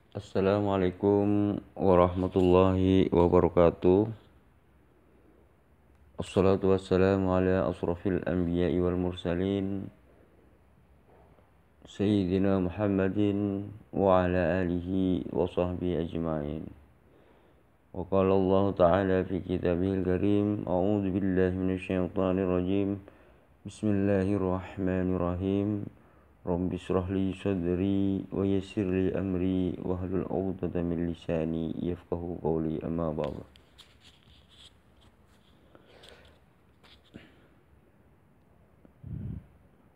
Assalamualaikum warahmatullahi wabarakatuh. Assalatu wassalamu ala asrafil anbiya'i wal mursalin Sayyidina Muhammadin wa ala alihi wa sahbihi ajma'in. Wa qala Allah ta'ala fi kitabihil karim, a'udzu billahi minasyaitonir rajim. Bismillahirrahmanirrahim. Rabbi shrah li sadri wa yassir li amri wahlul 'uqdatam min lisani yafqahu qawli, amma ba'd.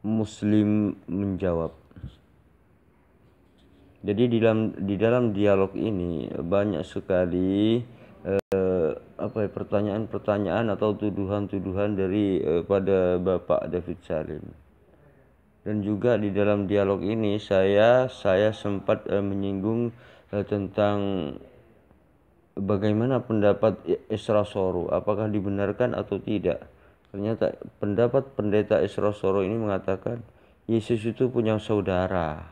Muslim menjawab. Jadi di dalam dialog ini banyak sekali pertanyaan-pertanyaan atau tuduhan-tuduhan dari pada Bapak David Salim. Dan juga di dalam dialog ini saya sempat menyinggung tentang bagaimana pendapat Isra Soro, apakah dibenarkan atau tidak. Ternyata pendapat pendeta Isra Soro ini mengatakan Yesus itu punya saudara.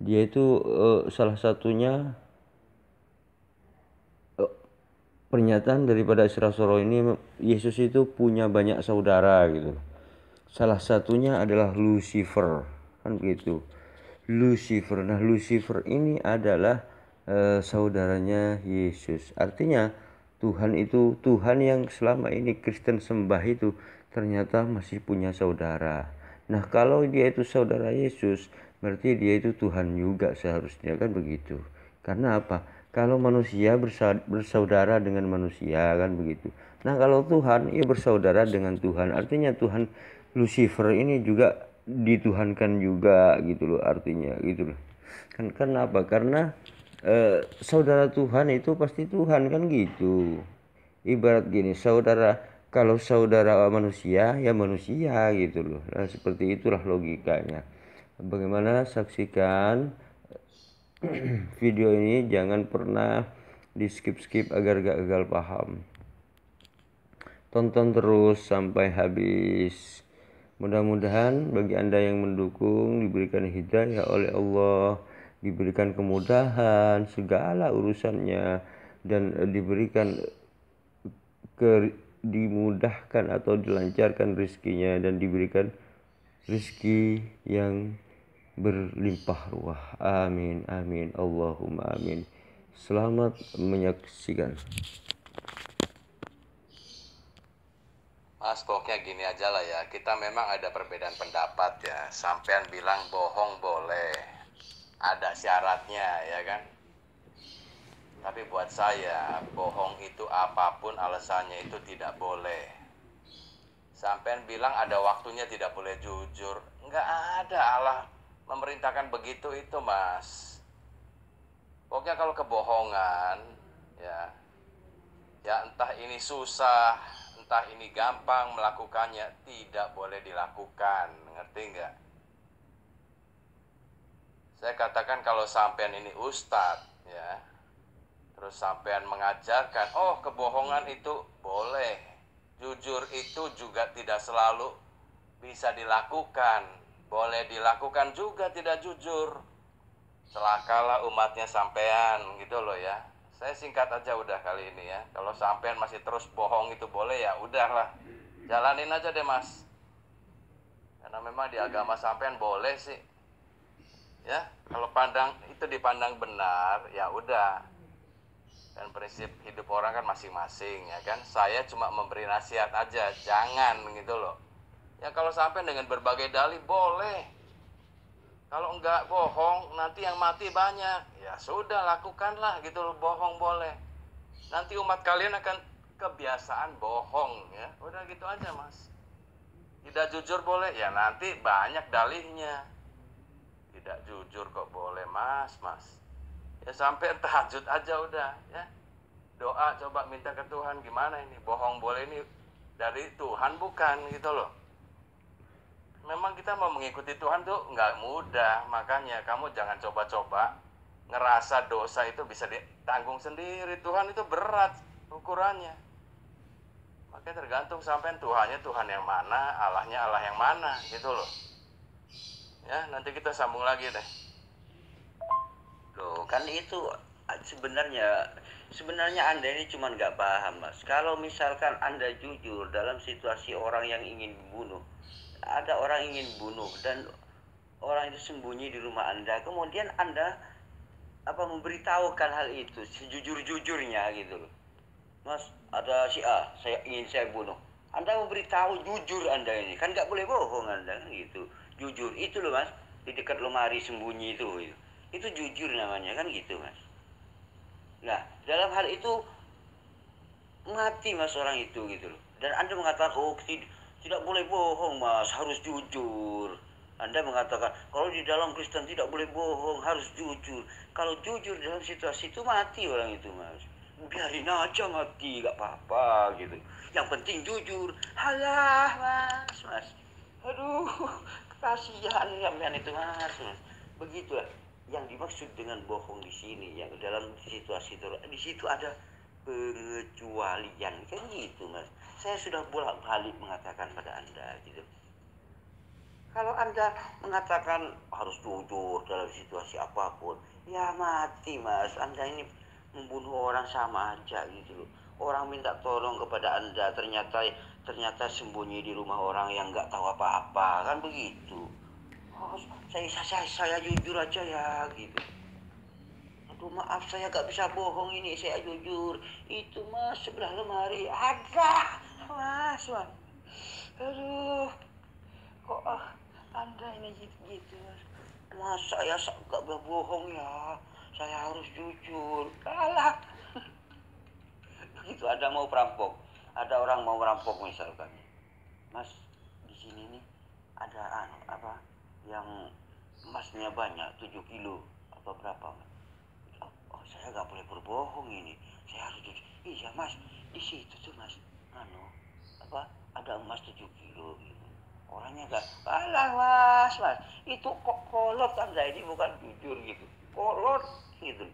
Dia itu salah satunya pernyataan daripada Isra Soro ini, Yesus itu punya banyak saudara gitu. Salah satunya adalah Lucifer, kan begitu. Lucifer. Nah, Lucifer ini adalah saudaranya Yesus. Artinya Tuhan yang selama ini Kristen sembah itu ternyata masih punya saudara. Nah, kalau dia itu saudara Yesus, berarti dia itu Tuhan juga seharusnya, kan begitu. Karena apa? Kalau manusia bersaudara dengan manusia, kan begitu. Nah, kalau Tuhan, ia bersaudara dengan Tuhan. Artinya Tuhan Lucifer ini juga dituhankan juga gitu loh, artinya gitu loh. Kenapa? Karena saudara Tuhan itu pasti Tuhan, kan gitu. Ibarat gini, kalau saudara manusia ya manusia gitu loh. Nah, seperti itulah logikanya. Bagaimana, saksikan video ini, jangan pernah di skip agar gak gagal paham. Tonton terus sampai habis. Mudah-mudahan bagi Anda yang mendukung diberikan hidayah oleh Allah, diberikan kemudahan segala urusannya, dan diberikan dimudahkan atau dilancarkan rezekinya, dan diberikan rezeki yang berlimpah ruah. Amin, amin, Allahumma amin. Selamat menyaksikan. Mas, pokoknya gini aja lah ya, kita memang ada perbedaan pendapat ya. Sampean bilang bohong boleh, ada syaratnya ya kan. Tapi buat saya, bohong itu apapun alasannya itu tidak boleh. Sampean bilang ada waktunya tidak boleh jujur, nggak ada Allah memerintahkan begitu itu, Mas. Pokoknya kalau kebohongan ya entah ini susah, entah ini gampang melakukannya, tidak boleh dilakukan. Ngerti nggak? Saya katakan kalau sampean ini ustadz ya, terus sampean mengajarkan, oh kebohongan itu boleh, jujur itu juga tidak selalu bisa dilakukan, boleh dilakukan juga tidak jujur. Celakalah umatnya sampean gitu loh ya. Saya singkat aja udah kali ini ya. Kalau sampean masih terus bohong itu boleh, ya udahlah, jalanin aja deh Mas. Karena memang di agama sampean boleh sih. Ya, kalau itu dipandang benar, ya udah. Dan prinsip hidup orang kan masing-masing ya kan. Saya cuma memberi nasihat aja, jangan gitu loh. Ya kalau sampean dengan berbagai dalih boleh. Kalau enggak bohong, nanti yang mati banyak. Ya sudah, lakukanlah gitu loh, bohong boleh. Nanti umat kalian akan kebiasaan bohong ya. Udah gitu aja Mas. Tidak jujur boleh, ya nanti banyak dalihnya. Tidak jujur kok boleh Mas. Ya sampai tahajud aja udah ya. Doa coba minta ke Tuhan, gimana ini? Bohong boleh ini dari Tuhan bukan gitu loh. Memang kita mau mengikuti Tuhan tuh nggak mudah, makanya kamu jangan coba-coba ngerasa dosa itu bisa ditanggung sendiri. Tuhan itu berat ukurannya. Makanya tergantung sampean Tuhannya Tuhan yang mana, Allahnya Allah yang mana gitu loh. Ya, nanti kita sambung lagi deh. Loh, kan itu sebenarnya sebenarnya Anda ini cuma nggak paham, Mas. Kalau misalkan Anda jujur dalam situasi orang yang ingin bunuh, ada orang ingin bunuh dan orang itu sembunyi di rumah Anda, kemudian Anda memberitahukan hal itu sejujur-jujurnya gitu loh. Mas, ada si A, saya bunuh. Anda memberitahu jujur Anda ini, kan nggak boleh bohong Anda kan gitu. Jujur itu loh Mas, di dekat lemari sembunyi itu. Itu jujur namanya kan gitu Mas. Nah, dalam hal itu mati Mas orang itu gitu loh. Dan Anda mengatakan, oh tidak boleh bohong Mas, harus jujur. Anda mengatakan, kalau di dalam Kristen tidak boleh bohong, harus jujur. Kalau jujur dalam situasi itu mati orang itu Mas. Biarin aja mati, gak apa-apa gitu. Yang penting jujur. Halah Mas. Aduh, kasihan sampean itu Mas. Begitulah yang dimaksud dengan bohong di sini, yang dalam situasi itu, di situ ada pengecualian kan gitu Mas. Saya sudah bolak-balik mengatakan pada Anda gitu. Kalau Anda mengatakan harus jujur dalam situasi apapun, ya mati Mas. Anda ini membunuh orang sama aja gitu loh. Orang minta tolong kepada Anda, ternyata sembunyi di rumah orang yang nggak tahu apa-apa kan begitu. Oh, saya jujur aja ya gitu. Aduh maaf saya gak bisa bohong ini, saya jujur. Itu Mas sebelah lemari ada Mas. Aduh kok Anda ini gitu Mas. Mas saya gak boleh bohong ya, saya harus jujur. Alah. Begitu ada mau perampok, ada orang mau merampok misalkan, Mas di sini nih ada yang emasnya banyak 7 kilo atau berapa Mas. Saya nggak boleh berbohong ini, saya harus jujur. Iya Mas, di situ tuh Mas ada emas 7 kilo gitu. Orangnya nggak, alah Mas itu kok kolot Anda ini bukan jujur gitu, kolot gitu.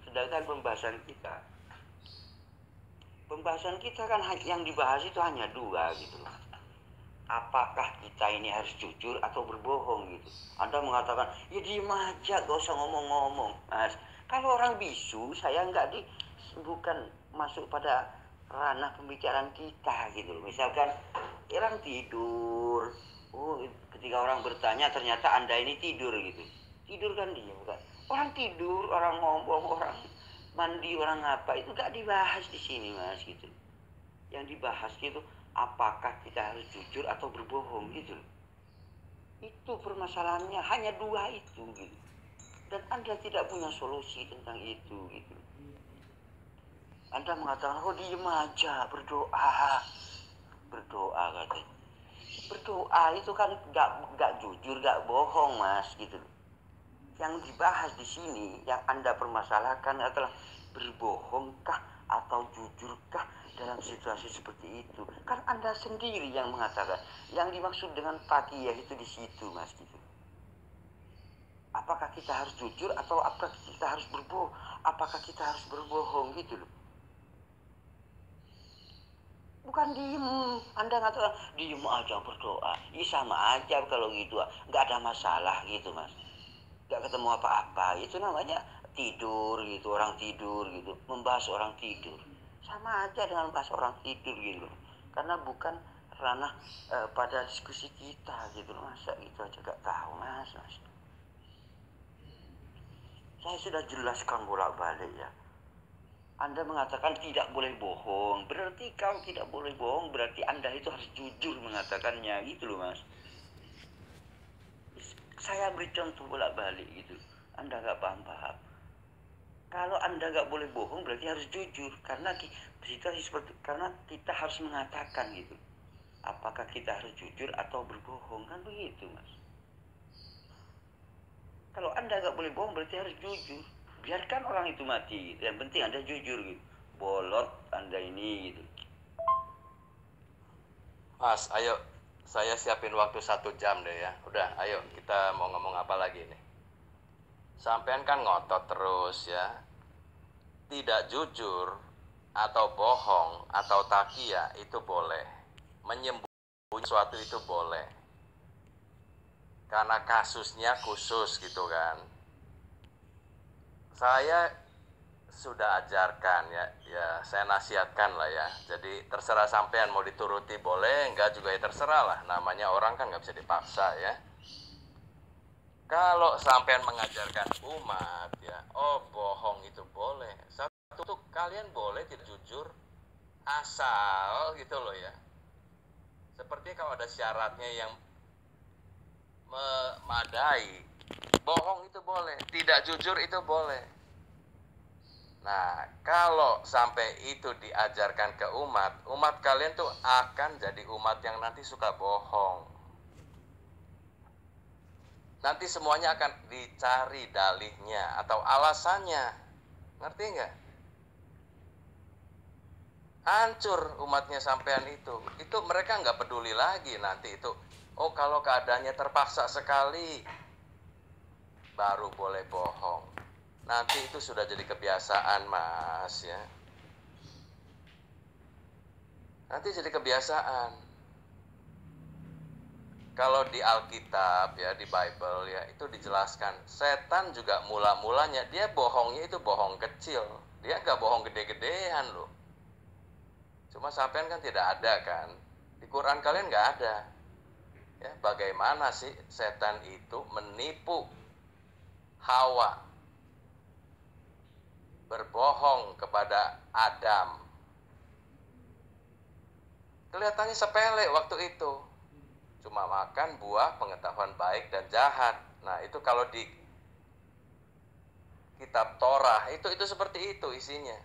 Sedangkan pembahasan kita kan yang dibahas itu hanya dua gitu loh. Apakah kita ini harus jujur atau berbohong gitu. Anda mengatakan, ya diem aja, gak usah ngomong-ngomong. Mas, kalau orang bisu, saya bukan masuk pada ranah pembicaraan kita gitu loh. Misalkan, orang tidur. Oh, ketika orang bertanya, ternyata Anda ini tidur gitu. Tidur kan dia, bukan? Orang tidur, orang ngomong, orang mandi, orang apa, itu gak dibahas di sini, Mas, gitu. Yang dibahas gitu, apakah kita harus jujur atau berbohong gitu. Itu permasalahannya, hanya dua itu gitu. Dan Anda tidak punya solusi tentang itu gitu. Anda mengatakan, oh diem aja, berdoa katanya. Berdoa itu kan gak jujur, gak bohong Mas gitu. Yang dibahas di sini, yang Anda permasalahkan adalah berbohongkah atau jujurkah dalam situasi seperti itu. Kan Anda sendiri yang mengatakan, yang dimaksud dengan taqiyah itu di situ Mas gitu. Apakah kita harus jujur atau apakah kita harus berbohong? Apakah kita harus berbohong gitu loh. Bukan diem, Anda ngatakan diem aja berdoa. Ya sama aja kalau gitu, nggak ada masalah gitu Mas. Nggak ketemu apa-apa, itu namanya tidur gitu, orang tidur gitu, membahas orang tidur. Sama aja dengan bahas orang tidur gitu, karena bukan ranah pada diskusi kita gitu. Masa gitu aja gak tahu Mas. Saya sudah jelaskan bolak-balik ya. Anda mengatakan tidak boleh bohong, berarti kalau tidak boleh bohong berarti Anda itu harus jujur mengatakannya gitu loh Mas. Saya beri contoh bolak-balik gitu, Anda gak paham-paham. Kalau Anda gak boleh bohong berarti harus jujur, karena kita harus mengatakan gitu. Apakah kita harus jujur atau berbohong, kan begitu Mas. Kalau Anda gak boleh bohong berarti harus jujur. Biarkan orang itu mati, yang penting Anda jujur gitu. Bolot Anda ini gitu. Mas, ayo saya siapin waktu 1 jam deh ya. Udah, ayo kita mau ngomong apa lagi nih. Sampean kan ngotot terus ya. Tidak jujur atau bohong atau taqiyah itu boleh. Menyembunyikan sesuatu itu boleh. Karena kasusnya khusus gitu kan. saya sudah ajarkan ya saya nasihatkan lah ya. Jadi terserah sampean mau dituruti boleh, enggak juga ya terserah lah. Namanya orang kan nggak bisa dipaksa ya. Kalau sampean mengajarkan umat ya, oh bohong itu boleh. Satu tuh kalian boleh tidak jujur asal gitu loh ya. Seperti kalau ada syaratnya yang memadai, bohong itu boleh, tidak jujur itu boleh. Nah, kalau sampai itu diajarkan ke umat kalian tuh akan jadi umat yang nanti suka bohong. Nanti semuanya akan dicari dalihnya atau alasannya. Ngerti nggak? Hancur umatnya sampean itu. Itu mereka nggak peduli lagi nanti itu. Oh, kalau keadaannya terpaksa sekali, baru boleh bohong. Nanti itu sudah jadi kebiasaan, Mas, ya. Nanti jadi kebiasaan. Kalau di Alkitab ya, di Bible ya, itu dijelaskan setan juga mula-mulanya dia bohongnya itu bohong kecil. Dia nggak bohong gede-gedean loh. Cuma sampean kan tidak ada kan. Di Quran kalian nggak ada. Ya, bagaimana sih setan itu menipu Hawa, berbohong kepada Adam. Kelihatannya sepele waktu itu. Cuma makan buah pengetahuan baik dan jahat. Nah, itu kalau di kitab Torah itu seperti itu isinya.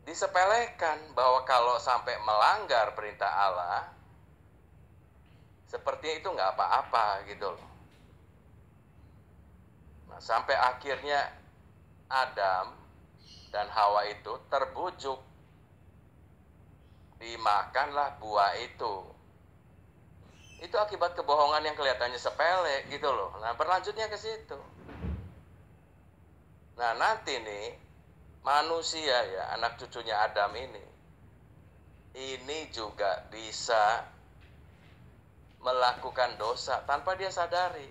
Disepelekan bahwa kalau sampai melanggar perintah Allah, sepertinya itu nggak apa-apa gitu loh. Nah, sampai akhirnya Adam dan Hawa itu terbujuk, dimakanlah buah itu. Itu akibat kebohongan yang kelihatannya sepele gitu loh. Nah, berlanjutnya ke situ. Nah, nanti nih manusia ya, anak cucunya Adam ini juga bisa melakukan dosa tanpa dia sadari.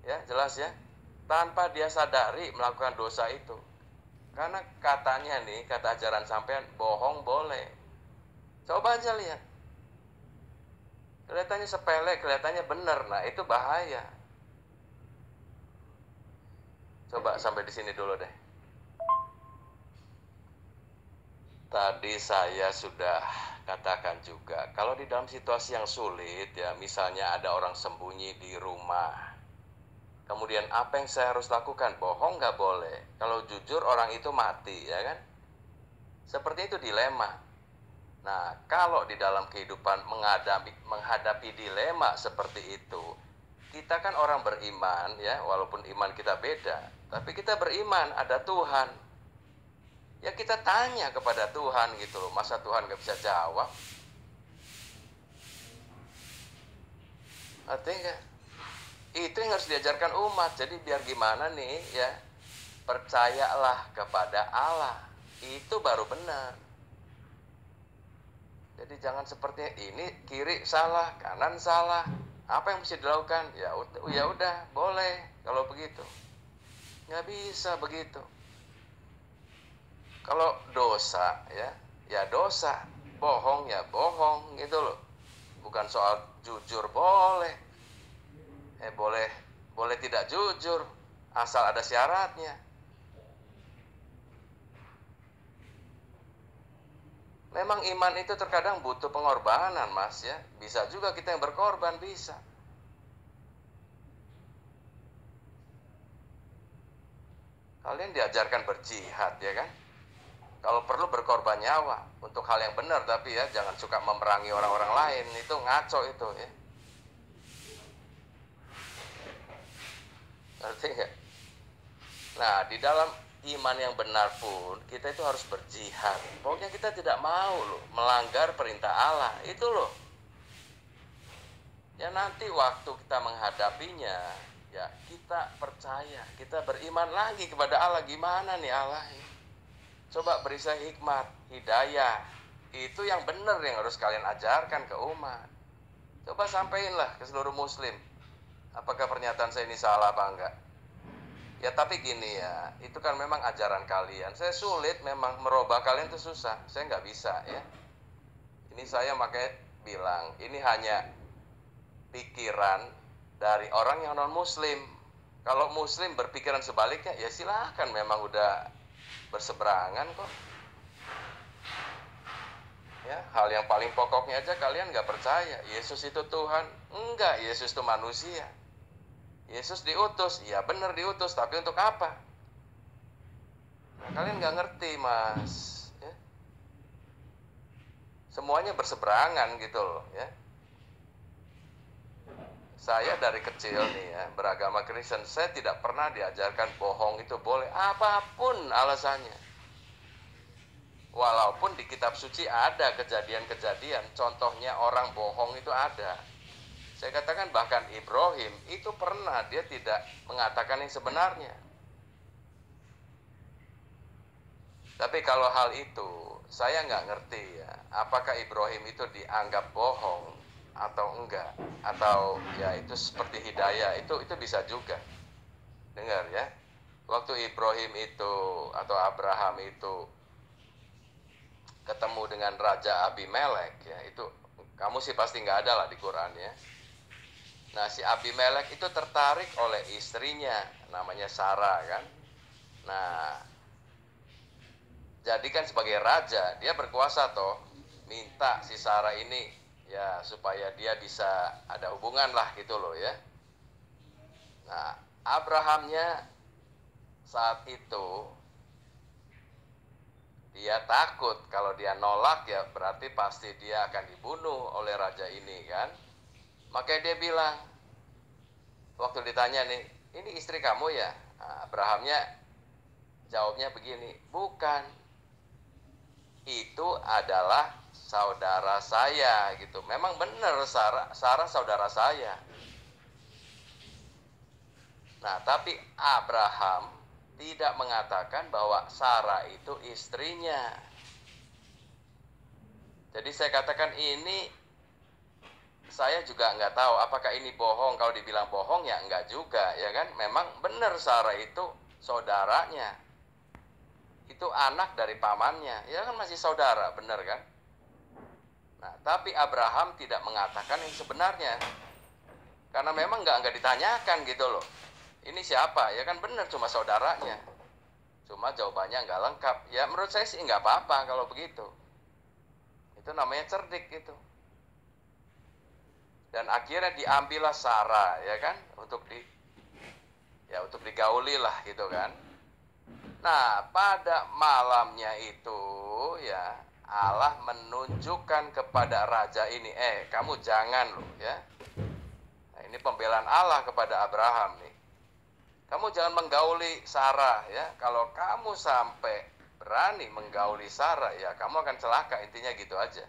Ya, jelas ya. Tanpa dia sadari melakukan dosa itu. Karena katanya nih, kata ajaran sampean, bohong boleh. Coba aja lihat. Kelihatannya sepele, kelihatannya benar. Nah, itu bahaya. Coba sampai di sini dulu deh. Tadi saya sudah katakan juga, kalau di dalam situasi yang sulit ya, misalnya ada orang sembunyi di rumah. Kemudian apa yang saya harus lakukan? Bohong nggak boleh. Kalau jujur orang itu mati, ya kan? Seperti itu dilema. Nah, kalau di dalam kehidupan menghadapi dilema seperti itu, kita kan orang beriman ya, walaupun iman kita beda, tapi kita beriman ada Tuhan. Ya kita tanya kepada Tuhan gitu loh, masa Tuhan gak bisa jawab? Artinya itu yang harus diajarkan umat. Jadi biar gimana nih ya, percayalah kepada Allah, itu baru benar. Jadi jangan seperti ini, kiri salah, kanan salah. Apa yang mesti dilakukan? Ya udah, boleh kalau begitu. Nggak bisa begitu. Kalau dosa ya dosa. Bohong ya bohong gitu loh. Bukan soal jujur boleh. Boleh tidak jujur, asal ada syaratnya. Memang iman itu terkadang butuh pengorbanan, Mas ya. Bisa juga kita yang berkorban, bisa. Kalian diajarkan berjihad ya kan? Kalau perlu berkorban nyawa untuk hal yang benar, tapi ya jangan suka memerangi orang-orang lain. Itu ngaco itu ya. Ngerti nggak? Nah, di dalam iman yang benar pun kita itu harus berjihad. Pokoknya kita tidak mau loh melanggar perintah Allah itu loh. Ya nanti waktu kita menghadapinya, ya kita percaya, kita beriman lagi kepada Allah. Gimana nih Allah? Coba beri saya hikmat, hidayah. Itu yang benar yang harus kalian ajarkan ke umat. Coba sampaikanlah ke seluruh muslim. Apakah pernyataan saya ini salah apa enggak? Ya tapi gini ya, itu kan memang ajaran kalian. Saya sulit memang merubah kalian itu susah. Saya nggak bisa ya. Ini saya makanya bilang, ini hanya pikiran dari orang yang non muslim. Kalau muslim berpikiran sebaliknya, ya silahkan, memang udah berseberangan kok. Ya, hal yang paling pokoknya aja kalian nggak percaya. Yesus itu Tuhan. Enggak, Yesus itu manusia. Yesus diutus, ya benar diutus, tapi untuk apa? Nah, kalian nggak ngerti, Mas. Ya. Semuanya berseberangan gitu loh, ya. Saya dari kecil nih ya, beragama Kristen, saya tidak pernah diajarkan bohong itu boleh, apapun alasannya. Walaupun di kitab suci ada kejadian-kejadian, contohnya orang bohong itu ada. Saya katakan bahkan Ibrahim itu pernah dia tidak mengatakan yang sebenarnya. Tapi kalau hal itu saya nggak ngerti ya, apakah Ibrahim itu dianggap bohong atau enggak, atau ya itu seperti hidayah, itu bisa juga. Dengar ya, waktu Ibrahim itu atau Abraham itu ketemu dengan Raja Abimelek ya, itu kamu sih pasti nggak ada lah di Quran ya. Nah, si Abimelek itu tertarik oleh istrinya, namanya Sarah kan. Nah, jadi kan sebagai raja, dia berkuasa toh, minta si Sarah ini ya supaya dia bisa ada hubungan lah gitu loh ya. Nah, Abrahamnya saat itu dia takut kalau dia nolak ya berarti pasti dia akan dibunuh oleh raja ini kan. Makanya dia bilang, waktu ditanya nih, ini istri kamu ya? Nah, Abrahamnya jawabnya begini, bukan, itu adalah saudara saya gitu. Memang benar Sarah saudara saya. Nah, tapi Abraham tidak mengatakan bahwa Sarah itu istrinya. Jadi saya katakan ini, saya juga nggak tahu apakah ini bohong. Kalau dibilang bohong ya enggak juga ya kan. Memang benar Sarah itu saudaranya, itu anak dari pamannya, ya kan masih saudara, benar kan. Nah, tapi Abraham tidak mengatakan yang sebenarnya, karena memang nggak ditanyakan gitu loh. Ini siapa? Ya kan benar cuma saudaranya. Cuma jawabannya nggak lengkap. Ya menurut saya sih nggak apa-apa kalau begitu. Itu namanya cerdik gitu. Dan akhirnya diambillah Sarah ya kan untuk digauli lah gitu kan. Nah, pada malamnya itu ya Allah menunjukkan kepada raja ini, kamu jangan loh ya. Nah, ini pembelaan Allah kepada Abraham nih. Kamu jangan menggauli Sarah ya. Kalau kamu sampai berani menggauli Sarah ya kamu akan celaka, intinya gitu aja.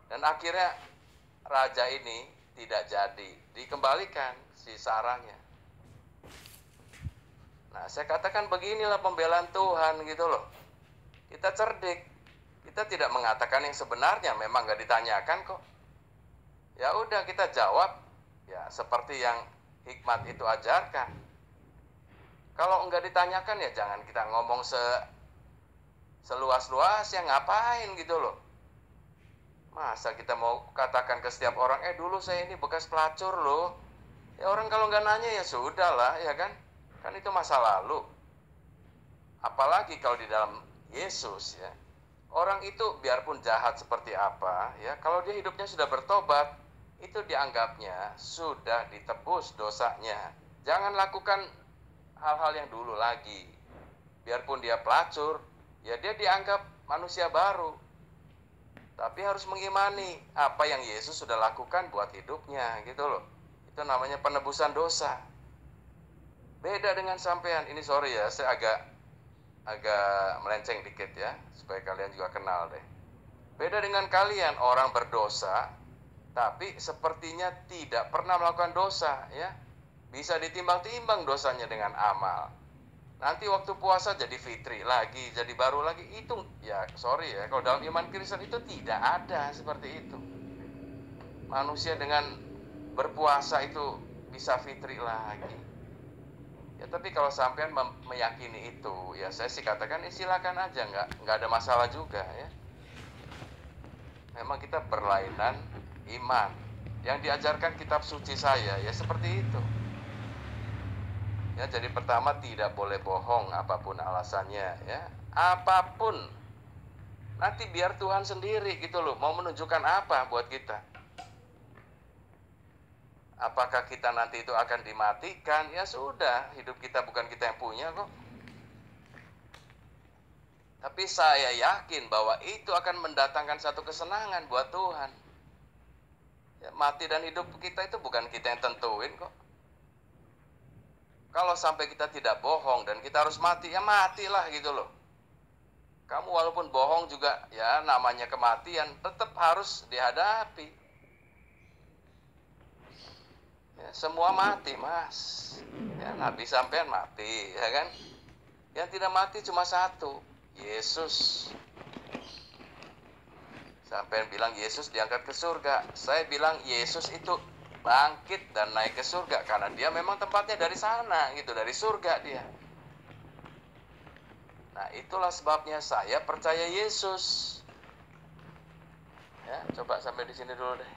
Dan akhirnya raja ini tidak jadi, dikembalikan si Sarahnya. Nah, saya katakan beginilah pembelaan Tuhan gitu loh. Kita cerdik, kita tidak mengatakan yang sebenarnya, memang nggak ditanyakan kok. Ya udah kita jawab ya seperti yang hikmat itu ajarkan. Kalau nggak ditanyakan ya jangan kita ngomong seluas-luasnya, ngapain gitu loh. Masa kita mau katakan ke setiap orang, dulu saya ini bekas pelacur loh. Ya orang kalau nggak nanya ya sudah lah ya kan. Kan itu masa lalu. Apalagi kalau di dalam Yesus ya. Orang itu biarpun jahat seperti apa ya, kalau dia hidupnya sudah bertobat, itu dianggapnya sudah ditebus dosanya. Jangan lakukan hal-hal yang dulu lagi. Biarpun dia pelacur, ya dia dianggap manusia baru. Tapi harus mengimani apa yang Yesus sudah lakukan buat hidupnya gitu loh. Itu namanya penebusan dosa. Beda dengan sampean. Ini sorry ya, saya agak melenceng dikit ya, supaya kalian juga kenal deh. Beda dengan kalian, orang berdosa tapi sepertinya tidak pernah melakukan dosa ya. Bisa ditimbang-timbang dosanya dengan amal. Nanti waktu puasa jadi fitri lagi, jadi baru lagi. Itu ya sorry ya, kalau dalam iman Kristen itu tidak ada seperti itu. Manusia dengan berpuasa itu bisa fitri lagi. Ya tapi kalau sampean meyakini itu, ya saya sih katakan ya silakan aja, nggak ada masalah juga ya. Memang kita berlainan iman. Yang diajarkan kitab suci saya ya seperti itu. Ya, jadi pertama tidak boleh bohong apapun alasannya ya. Apapun. Nanti biar Tuhan sendiri gitu loh, mau menunjukkan apa buat kita. Apakah kita nanti itu akan dimatikan? Ya sudah, hidup kita bukan kita yang punya kok. Tapi saya yakin bahwa itu akan mendatangkan satu kesenangan buat Tuhan. Ya, mati dan hidup kita itu bukan kita yang tentuin kok. Kalau sampai kita tidak bohong dan kita harus mati, ya matilah gitu loh. Kamu walaupun bohong juga, ya namanya kematian, tetap harus dihadapi. Ya, semua mati mas. Ya, Nabi sampean mati, ya kan? Yang tidak mati cuma satu, Yesus. Sampean bilang Yesus diangkat ke surga. Saya bilang Yesus itu bangkit dan naik ke surga karena dia memang tempatnya dari sana gitu, dari surga dia. Nah, itulah sebabnya saya percaya Yesus. Ya, coba sampai di sini dulu deh.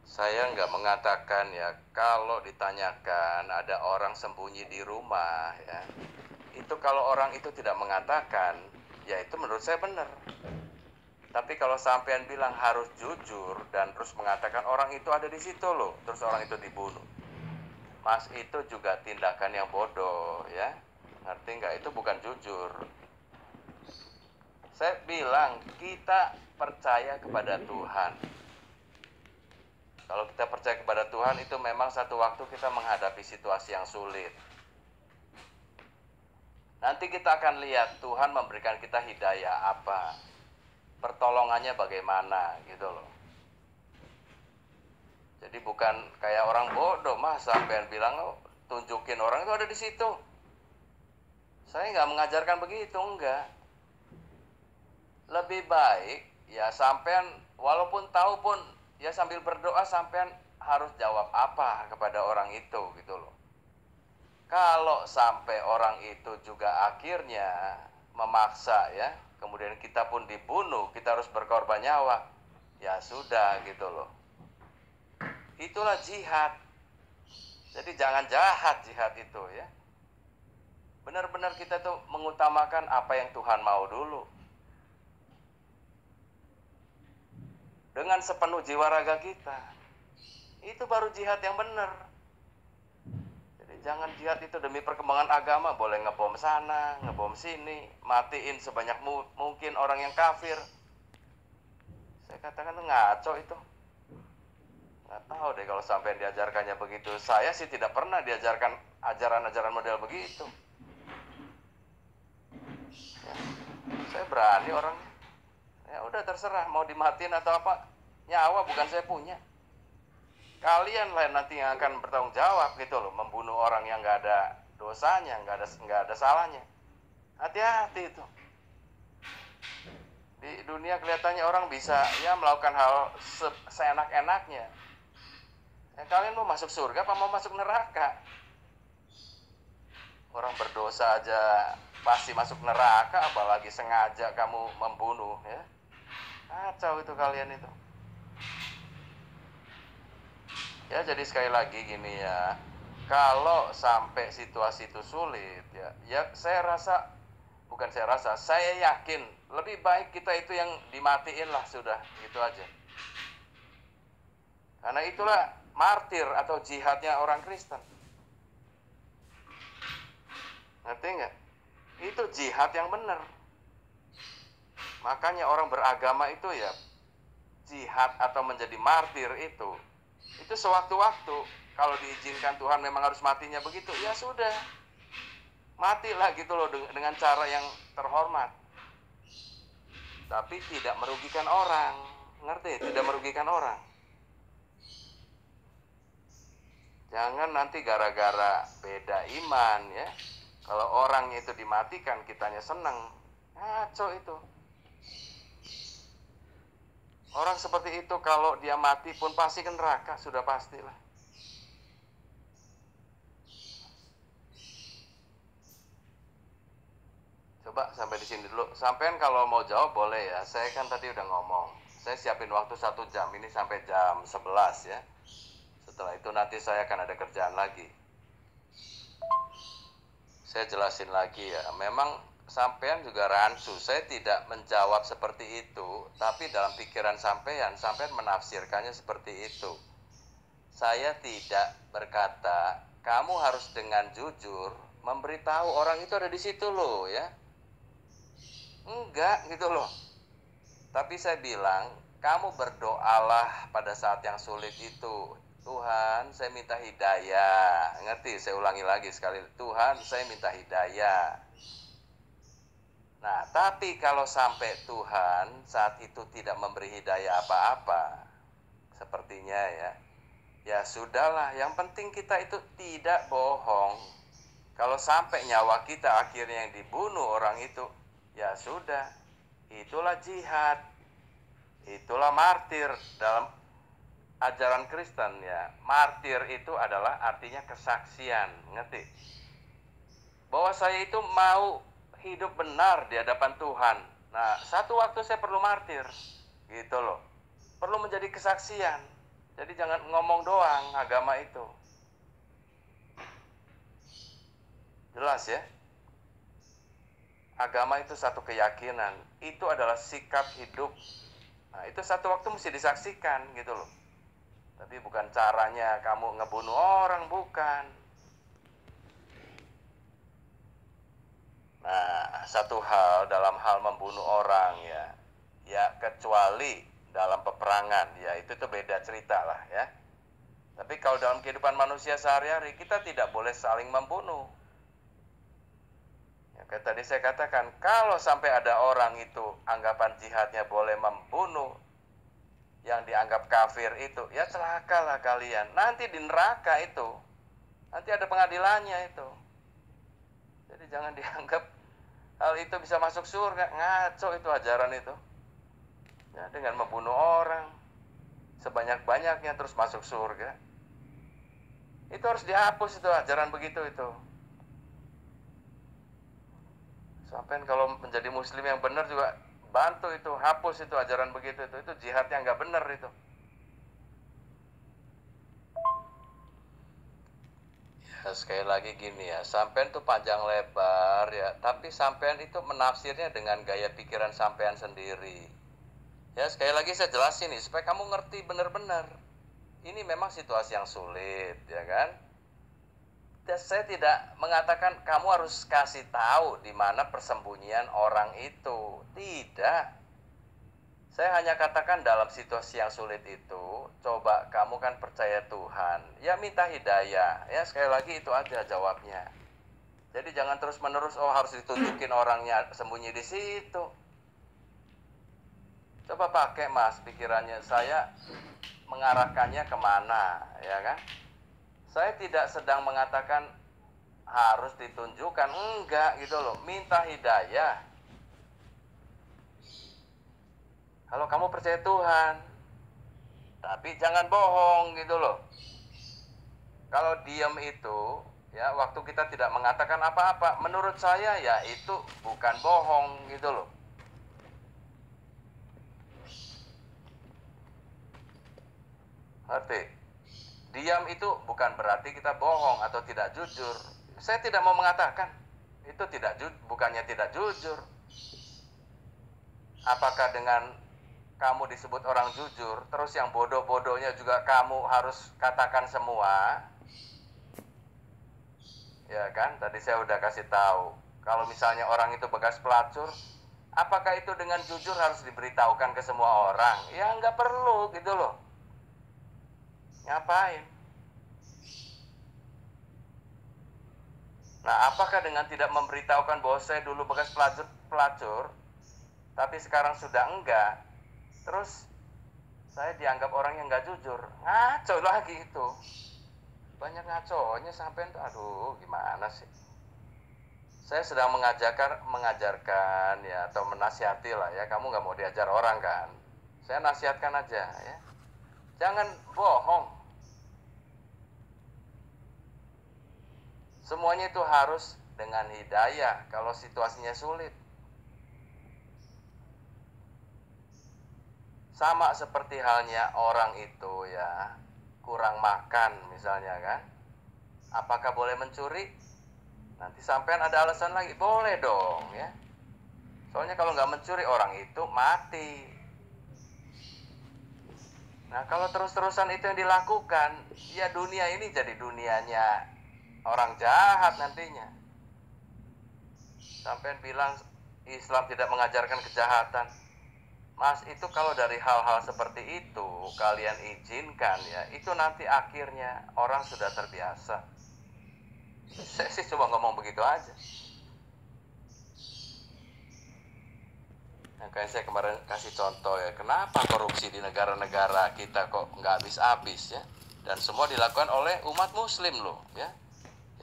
Saya nggak mengatakan ya kalau ditanyakan ada orang sembunyi di rumah ya. Itu kalau orang itu tidak mengatakan, ya itu menurut saya benar. Tapi kalau sampean bilang harus jujur dan terus mengatakan orang itu ada di situ loh, terus orang itu dibunuh. Mas, itu juga tindakan yang bodoh ya. Ngerti nggak? Itu bukan jujur. Saya bilang kita percaya kepada Tuhan. Kalau kita percaya kepada Tuhan itu memang satu waktu kita menghadapi situasi yang sulit. Nanti kita akan lihat Tuhan memberikan kita hidayah apa. Pertolongannya bagaimana gitu loh. Jadi bukan kayak orang bodoh mas sampean bilang oh, tunjukin orang itu ada di situ. Saya nggak mengajarkan begitu, enggak. Lebih baik ya sampean walaupun tahu pun ya sambil berdoa sampean harus jawab apa kepada orang itu gitu loh. Kalau sampai orang itu juga akhirnya memaksa ya, kemudian kita pun dibunuh, kita harus berkorban nyawa, ya sudah gitu loh. Itulah jihad. Jadi jangan jahat jihad itu ya. Benar-benar kita tuh mengutamakan apa yang Tuhan mau dulu. Dengan sepenuh jiwa raga kita. Itu baru jihad yang benar. Jadi jangan jihad itu demi perkembangan agama, boleh ngebom sana, ngebom sini, matiin sebanyak mungkin orang yang kafir. Saya katakan itu ngaco itu. Nggak tahu deh kalau sampai diajarkannya begitu. Saya sih tidak pernah diajarkan ajaran-ajaran model begitu. Ya, saya berani orangnya. Ya udah terserah mau dimatiin atau apa, nyawa bukan saya punya. Kalian lah nanti yang akan bertanggung jawab gitu loh, membunuh orang yang nggak ada dosanya, nggak ada salahnya. Hati-hati itu. Di dunia kelihatannya orang bisa ya melakukan hal seenak-enaknya. Ya, kalian mau masuk surga apa mau masuk neraka? Orang berdosa aja pasti masuk neraka, apalagi sengaja kamu membunuh ya. Kacau itu kalian itu. Ya jadi sekali lagi gini ya, kalau sampai situasi itu sulit ya saya yakin lebih baik kita itu yang dimatiin lah sudah, gitu aja. Karena itulah martir atau jihadnya orang Kristen. Ngerti nggak? Itu jihad yang benar. Makanya orang beragama itu ya jihad atau menjadi martir itu sewaktu-waktu kalau diizinkan Tuhan memang harus matinya begitu, ya sudah. Matilah gitu loh dengan cara yang terhormat. Tapi tidak merugikan orang. Ngerti? Tidak merugikan orang. Jangan nanti gara-gara beda iman ya. Kalau orangnya itu dimatikan, kitanya senang. Ngaco itu. Orang seperti itu kalau dia mati pun pasti ke neraka, sudah pastilah. Coba sampai di sini dulu. Sampean kalau mau jawab boleh ya. Saya kan tadi udah ngomong. Saya siapin waktu 1 jam. Ini sampai jam 11 ya. Setelah itu nanti saya akan ada kerjaan lagi. Saya jelasin lagi ya. Memang sampean juga rancu. Saya tidak menjawab seperti itu. Tapi dalam pikiran sampean menafsirkannya seperti itu. Saya tidak berkata, kamu harus dengan jujur memberitahu orang itu ada di situ loh ya. Enggak gitu loh. Tapi saya bilang, kamu berdoalah pada saat yang sulit itu. Tuhan, saya minta hidayah. Ngerti? Saya ulangi lagi sekali. Tuhan, saya minta hidayah. Nah, tapi kalau sampai Tuhan saat itu tidak memberi hidayah apa-apa, sepertinya ya, ya sudahlah. Yang penting kita itu tidak bohong. Kalau sampai nyawa kita akhirnya yang dibunuh orang itu, ya sudah, itulah jihad, itulah martir dalam ajaran Kristen ya. Martir itu adalah artinya kesaksian, ngerti? Bahwa saya itu mau hidup benar di hadapan Tuhan. Nah, satu waktu saya perlu martir, gitu loh. Perlu menjadi kesaksian. Jadi jangan ngomong doang agama itu. Jelas ya? Agama itu satu keyakinan, itu adalah sikap hidup. Nah, itu satu waktu mesti disaksikan gitu loh. Tapi bukan caranya kamu ngebunuh orang, bukan. Nah, satu hal dalam hal membunuh orang ya, ya kecuali dalam peperangan ya, itu tuh beda cerita lah ya. Tapi kalau dalam kehidupan manusia sehari-hari kita tidak boleh saling membunuh. Kayak tadi saya katakan, kalau sampai ada orang itu anggapan jihadnya boleh membunuh yang dianggap kafir itu, ya celakalah kalian. Nanti di neraka itu, nanti ada pengadilannya itu. Jadi jangan dianggap hal itu bisa masuk surga. Ngaco itu ajaran itu. Ya, dengan membunuh orang sebanyak-banyaknya terus masuk surga. Itu harus dihapus itu ajaran begitu itu. Sampai kalau menjadi muslim yang benar juga bantu itu, hapus itu ajaran begitu itu jihad yang nggak benar itu. Ya, sekali lagi gini ya, sampean tuh panjang lebar ya, tapi sampean itu menafsirnya dengan gaya pikiran sampean sendiri. Ya, sekali lagi saya jelasin nih supaya kamu ngerti benar-benar. Ini memang situasi yang sulit, ya kan? Saya tidak mengatakan kamu harus kasih tahu di mana persembunyian orang itu. Tidak. Saya hanya katakan dalam situasi yang sulit itu, coba kamu kan percaya Tuhan. Ya minta hidayah. Ya sekali lagi itu aja jawabnya. Jadi jangan terus-menerus harus ditunjukin orangnya sembunyi di situ. Coba pakai Mas pikirannya, saya mengarahkannya kemana, ya kan? Saya tidak sedang mengatakan harus ditunjukkan, enggak gitu loh. Minta hidayah. Kalau kamu percaya Tuhan, tapi jangan bohong gitu loh. Kalau diam itu, ya waktu kita tidak mengatakan apa-apa, menurut saya ya itu bukan bohong gitu loh. Ngerti? Diam itu bukan berarti kita bohong atau tidak jujur. Saya tidak mau mengatakan itu bukannya tidak jujur. Apakah dengan kamu disebut orang jujur, terus yang bodoh-bodohnya juga kamu harus katakan semua? Ya kan, tadi saya udah kasih tahu. Kalau misalnya orang itu bekas pelacur, apakah itu dengan jujur harus diberitahukan ke semua orang? Ya nggak perlu gitu loh. Ngapain? Nah, apakah dengan tidak memberitahukan bahwa saya dulu bekas pelacur, tapi sekarang sudah enggak, terus saya dianggap orang yang nggak jujur? Ngaco lagi itu. Banyak ngaconya sampai itu, aduh gimana sih? Saya sedang mengajarkan ya, atau menasihati lah ya. Kamu nggak mau diajar orang kan? Saya nasihatkan aja ya. Jangan bohong. Semuanya itu harus dengan hidayah kalau situasinya sulit. Sama seperti halnya orang itu ya kurang makan misalnya kan. Apakah boleh mencuri? Nanti sampean ada alasan lagi, boleh dong ya. Soalnya kalau nggak mencuri orang itu mati. Nah kalau terus-terusan itu yang dilakukan, ya dunia ini jadi dunianya orang jahat nantinya. Sampean bilang Islam tidak mengajarkan kejahatan. Mas, itu kalau dari hal-hal seperti itu kalian izinkan ya, itu nanti akhirnya orang sudah terbiasa. Saya sih cuma ngomong begitu aja. Nah, kayak saya kemarin kasih contoh ya, kenapa korupsi di negara-negara kita kok nggak habis-habis ya? Dan semua dilakukan oleh umat muslim loh ya,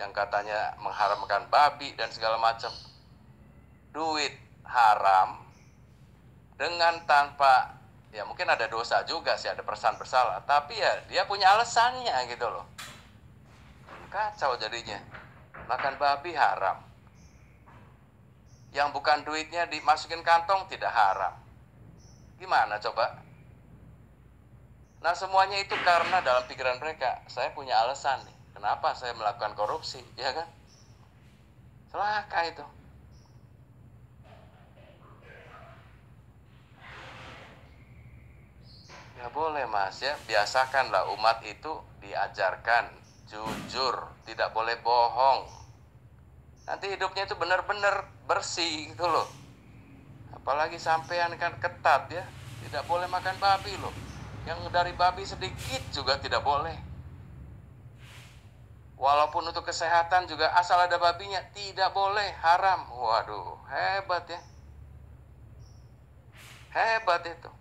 yang katanya mengharamkan babi dan segala macam. Duit haram dengan tanpa, ya mungkin ada dosa juga sih, ada perasaan bersalah, tapi ya dia punya alasannya gitu loh. Kacau jadinya. Makan babi haram, yang bukan duitnya dimasukin kantong tidak haram. Gimana coba? Nah semuanya itu karena dalam pikiran mereka, saya punya alasan nih, kenapa saya melakukan korupsi, ya kan? Celaka itu. Ya boleh mas ya, biasakanlah umat itu diajarkan jujur, tidak boleh bohong. Nanti hidupnya itu benar-benar bersih gitu loh. Apalagi sampean kan ketat ya, tidak boleh makan babi loh. Yang dari babi sedikit juga tidak boleh. Walaupun untuk kesehatan juga asal ada babinya tidak boleh, haram. Waduh, hebat ya. Hebat itu.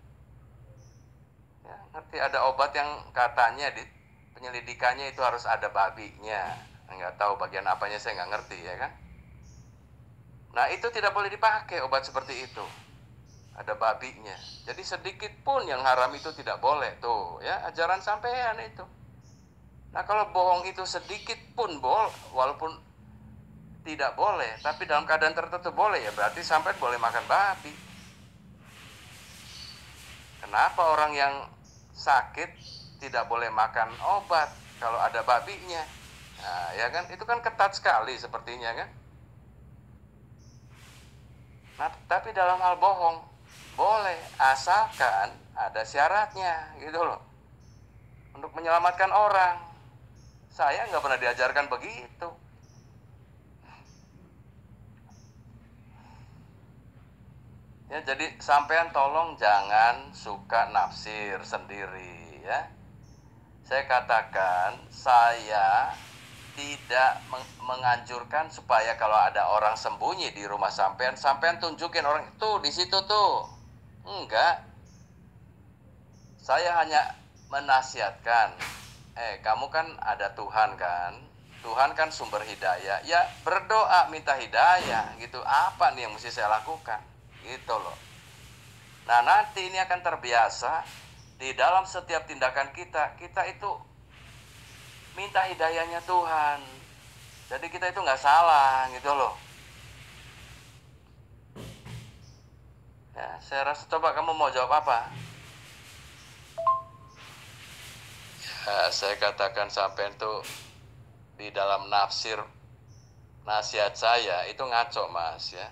Ya, ngerti ada obat yang katanya di penyelidikannya itu harus ada babinya. Nggak tahu bagian apanya, saya nggak ngerti ya kan. Nah itu tidak boleh dipakai obat seperti itu, ada babinya. Jadi sedikit pun yang haram itu tidak boleh tuh ya, ajaran sampean itu. Nah kalau bohong itu sedikit pun walaupun tidak boleh, tapi dalam keadaan tertentu boleh, ya berarti sampean boleh makan babi. Kenapa orang yang sakit tidak boleh makan obat kalau ada babinya? Nah, ya kan, itu kan ketat sekali sepertinya kan. Nah, tapi dalam hal bohong boleh, asalkan ada syaratnya gitu loh. Untuk menyelamatkan orang. Saya nggak pernah diajarkan begitu. Ya, jadi sampean tolong jangan suka nafsir sendiri ya. Saya katakan, saya tidak menganjurkan supaya kalau ada orang sembunyi di rumah sampean, sampean tunjukin orang itu di situ tuh. Enggak. Saya hanya menasihatkan, kamu kan ada Tuhan kan? Tuhan kan sumber hidayah. Ya berdoa minta hidayah gitu. Apa nih yang mesti saya lakukan? Gitu loh. Nah nanti ini akan terbiasa di dalam setiap tindakan kita itu minta hidayahnya Tuhan. Jadi kita itu nggak salah gitu loh. Ya, saya rasa coba kamu mau jawab apa? Ya, saya katakan sampai itu di dalam nafsir nasihat saya itu ngaco mas ya.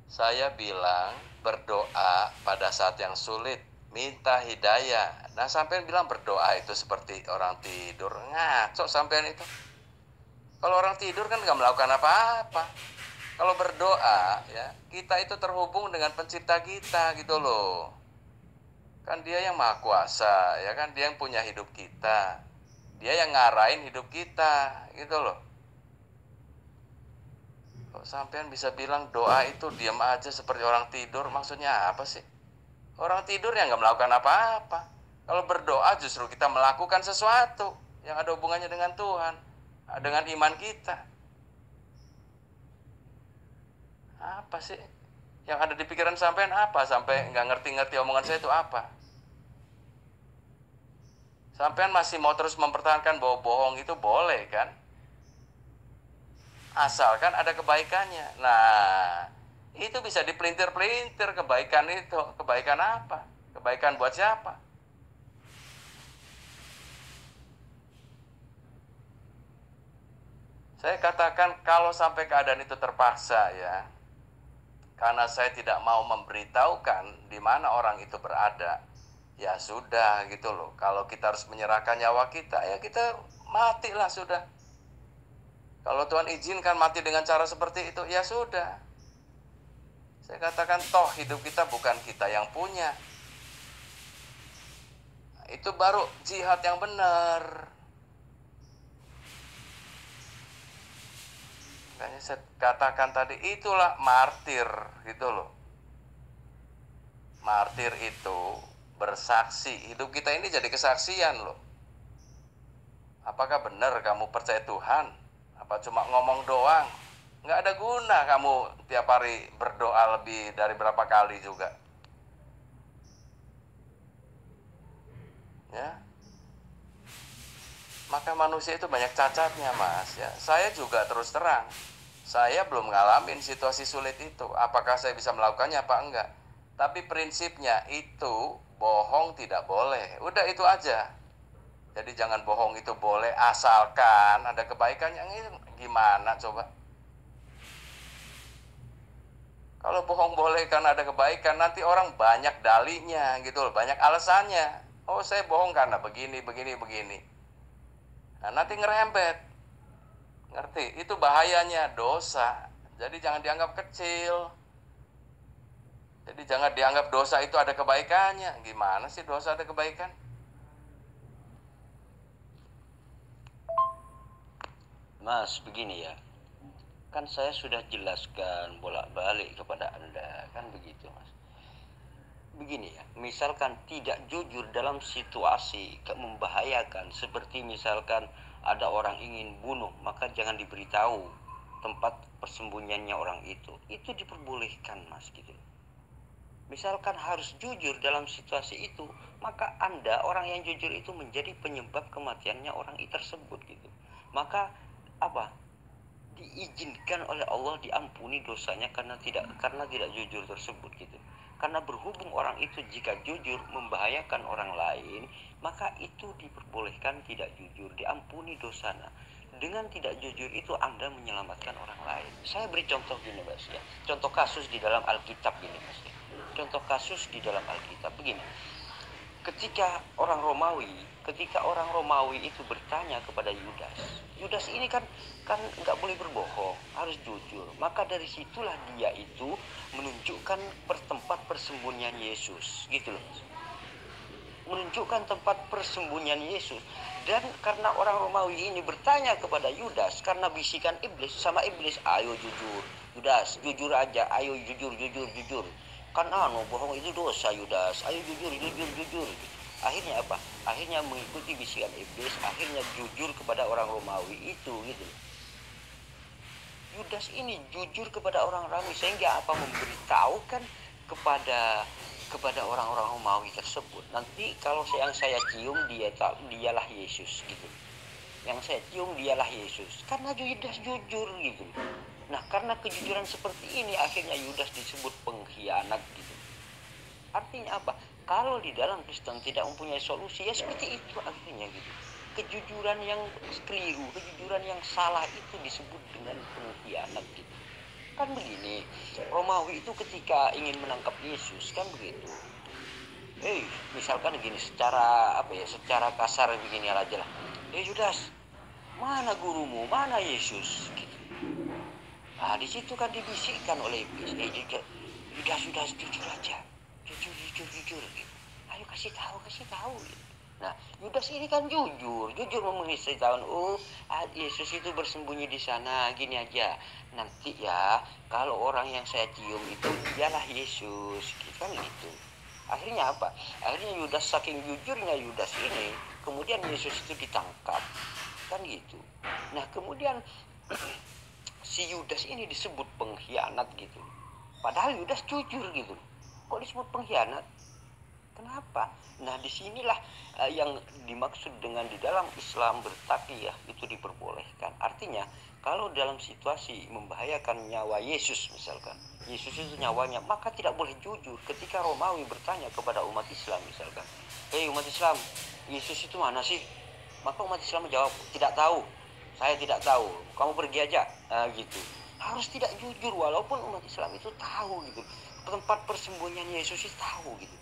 Saya bilang berdoa pada saat yang sulit, minta hidayah. Nah sampean bilang berdoa itu seperti orang tidur. Ngaco sampean itu. Kalau orang tidur kan nggak melakukan apa-apa. Kalau berdoa ya, kita itu terhubung dengan pencipta kita gitu loh. Kan dia yang maha kuasa, ya kan, dia yang punya hidup kita. Dia yang ngarahin hidup kita gitu loh. Kok sampean bisa bilang doa itu diam aja seperti orang tidur, maksudnya apa sih? Orang tidur yang nggak melakukan apa-apa. Kalau berdoa justru kita melakukan sesuatu yang ada hubungannya dengan Tuhan, dengan iman kita. Apa sih yang ada di pikiran sampean? Apa sampai nggak ngerti-ngerti omongan saya itu apa? Sampean masih mau terus mempertahankan bahwa bohong itu boleh kan? asalkan ada kebaikannya. Nah, itu bisa dipelintir-pelintir kebaikan itu. Kebaikan apa? Kebaikan buat siapa? Saya katakan kalau sampai keadaan itu terpaksa ya, karena saya tidak mau memberitahukan di mana orang itu berada, ya sudah gitu loh. Kalau kita harus menyerahkan nyawa kita, ya kita matilah sudah. Kalau Tuhan izinkan mati dengan cara seperti itu, ya sudah. Saya katakan toh hidup kita bukan kita yang punya. Itu baru jihad yang benar. Makanya saya katakan tadi, itulah martir gitu loh. Martir itu bersaksi. Hidup kita ini jadi kesaksian loh. Apakah benar kamu percaya Tuhan? Apa cuma ngomong doang? Nggak ada guna kamu tiap hari berdoa lebih dari berapa kali juga. Ya. Maka manusia itu banyak cacatnya, Mas ya. Saya juga terus terang, saya belum ngalamin situasi sulit itu. Apakah saya bisa melakukannya apa enggak? Tapi prinsipnya itu bohong tidak boleh. Udah itu aja. Jadi jangan bohong itu boleh asalkan ada kebaikannya. Ini gimana coba? Kalau bohong boleh karena ada kebaikan, nanti orang banyak dalihnya gitu loh, banyak alasannya. Oh, saya bohong karena begini, begini, begini. Nah, nanti ngerembet. Ngerti? Itu bahayanya dosa. Jadi jangan dianggap kecil. Jadi jangan dianggap dosa itu ada kebaikannya. Gimana sih dosa ada kebaikan? Mas, begini ya. Kan saya sudah jelaskan bolak-balik kepada Anda. Kan begitu, Mas. Begini ya, misalkan tidak jujur dalam situasi membahayakan, seperti misalkan ada orang ingin bunuh, maka jangan diberitahu tempat persembunyiannya orang itu diperbolehkan, Mas, gitu. Misalkan harus jujur dalam situasi itu, maka Anda, orang yang jujur itu, menjadi penyebab kematiannya orang tersebut gitu. Maka apa? Diizinkan oleh Allah, diampuni dosanya karena tidak jujur tersebut gitu. Karena berhubung orang itu jika jujur membahayakan orang lain, maka itu diperbolehkan tidak jujur, diampuni dosanya. Dengan tidak jujur itu Anda menyelamatkan orang lain. Saya beri contoh gini, Mas ya. Contoh kasus di dalam Alkitab gini, Mas ya. Contoh kasus di dalam Alkitab begini. Ketika orang Romawi itu bertanya kepada Yudas ini kan nggak boleh berbohong, harus jujur. Maka dari situlah dia itu menunjukkan tempat persembunyian Yesus, gitu loh. Menunjukkan tempat persembunyian Yesus. Dan karena orang Romawi ini bertanya kepada Yudas, karena bisikan iblis sama iblis, ayo jujur, Yudas, jujur aja, ayo jujur. Kan bohong itu dosa, Yudas, ayo jujur. Akhirnya apa? Akhirnya mengikuti bisikan iblis, akhirnya jujur kepada orang Romawi itu gitu. Yudas ini jujur kepada orang Romawi, sehingga apa? Memberitahukan kepada orang-orang Romawi tersebut, nanti kalau yang saya cium dialah Yesus gitu. Yang saya cium dialah Yesus, karena Yudas jujur gitu. Nah, karena kejujuran seperti ini akhirnya Yudas disebut pengkhianat gitu. Artinya apa? Kalau di dalam Kristen tidak mempunyai solusi, ya seperti itu akhirnya gitu. Kejujuran yang keliru, kejujuran yang salah itu disebut dengan pengkhianat gitu. Kan begini, Romawi itu ketika ingin menangkap Yesus kan begitu. Misalkan begini, secara kasar begini aja lah. Yudas, mana gurumu, mana Yesus gitu. Nah, di situ kan dibisikkan oleh iblis, Yudas jujur aja, jujur gitu. Ayo kasih tahu gitu. Nah, Yudas ini kan jujur memberitahu, Yesus itu bersembunyi di sana, gini aja. Nanti ya, kalau orang yang saya cium itu dialah Yesus, gitu kan gitu. Akhirnya apa? Akhirnya Yudas, saking jujurnya Yudas ini, kemudian Yesus itu ditangkap, kan gitu. Nah, kemudian si Yudas ini disebut pengkhianat gitu. Padahal Yudas jujur gitu. Kok disebut pengkhianat? Kenapa? Nah, disinilah yang dimaksud dengan di dalam Islam bertaqiyah itu diperbolehkan. Artinya, kalau dalam situasi membahayakan nyawa Yesus misalkan, Yesus itu nyawanya, maka tidak boleh jujur. Ketika Romawi bertanya kepada umat Islam misalkan, hei umat Islam, Yesus itu mana sih? Maka umat Islam menjawab, tidak tahu, saya tidak tahu, kamu pergi aja. Gitu. Harus tidak jujur walaupun umat Islam itu tahu gitu. Tempat persembunyian Yesus itu tahu gitu.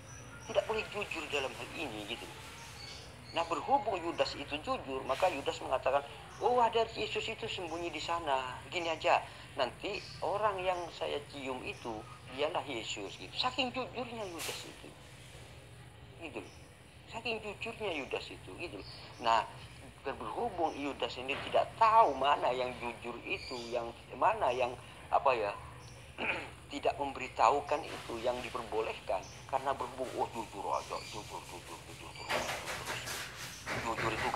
Tidak boleh jujur dalam hal ini gitu. Nah, berhubung Yudas itu jujur, maka Yudas mengatakan, oh ada Yesus itu sembunyi di sana. Gini aja, nanti orang yang saya cium itu dialah Yesus gitu. Saking jujurnya Yudas itu, gitu. Saking jujurnya Yudas itu, gitu. Nah, berhubung Yudas ini tidak tahu mana yang jujur itu, yang mana yang apa ya, tidak memberitahukan itu yang diperbolehkan, karena berhubung oh jujur aja, jujur jujur itu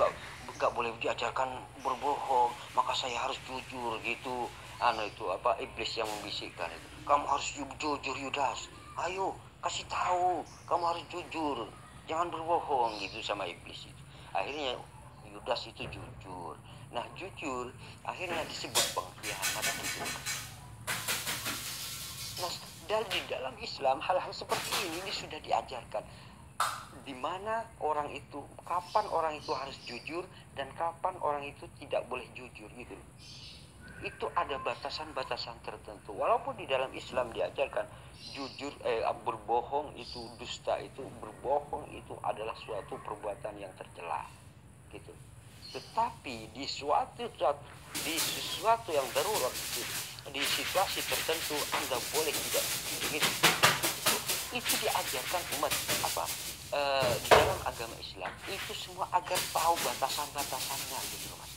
gak boleh diajarkan berbohong, maka saya harus jujur gitu. Itu apa, iblis yang membisikkan itu, kamu harus jujur Yudas, ayo kasih tahu, kamu harus jujur, jangan berbohong gitu sama iblis itu. Akhirnya Yudas itu jujur. Nah, jujur akhirnya disebut pengkhianat gitu. Nah, di dalam Islam hal-hal seperti ini sudah diajarkan. Di mana orang itu, kapan orang itu harus jujur dan kapan orang itu tidak boleh jujur gitu. Itu ada batasan-batasan tertentu. Walaupun di dalam Islam diajarkan jujur, berbohong itu dusta, itu berbohong itu adalah suatu perbuatan yang tercela gitu. Tetapi di sesuatu yang darurat, di situasi tertentu Anda boleh tidak gitu. Itu diajarkan umat di dalam agama Islam itu semua agar tahu batasan-batasannya gitu loh Mas.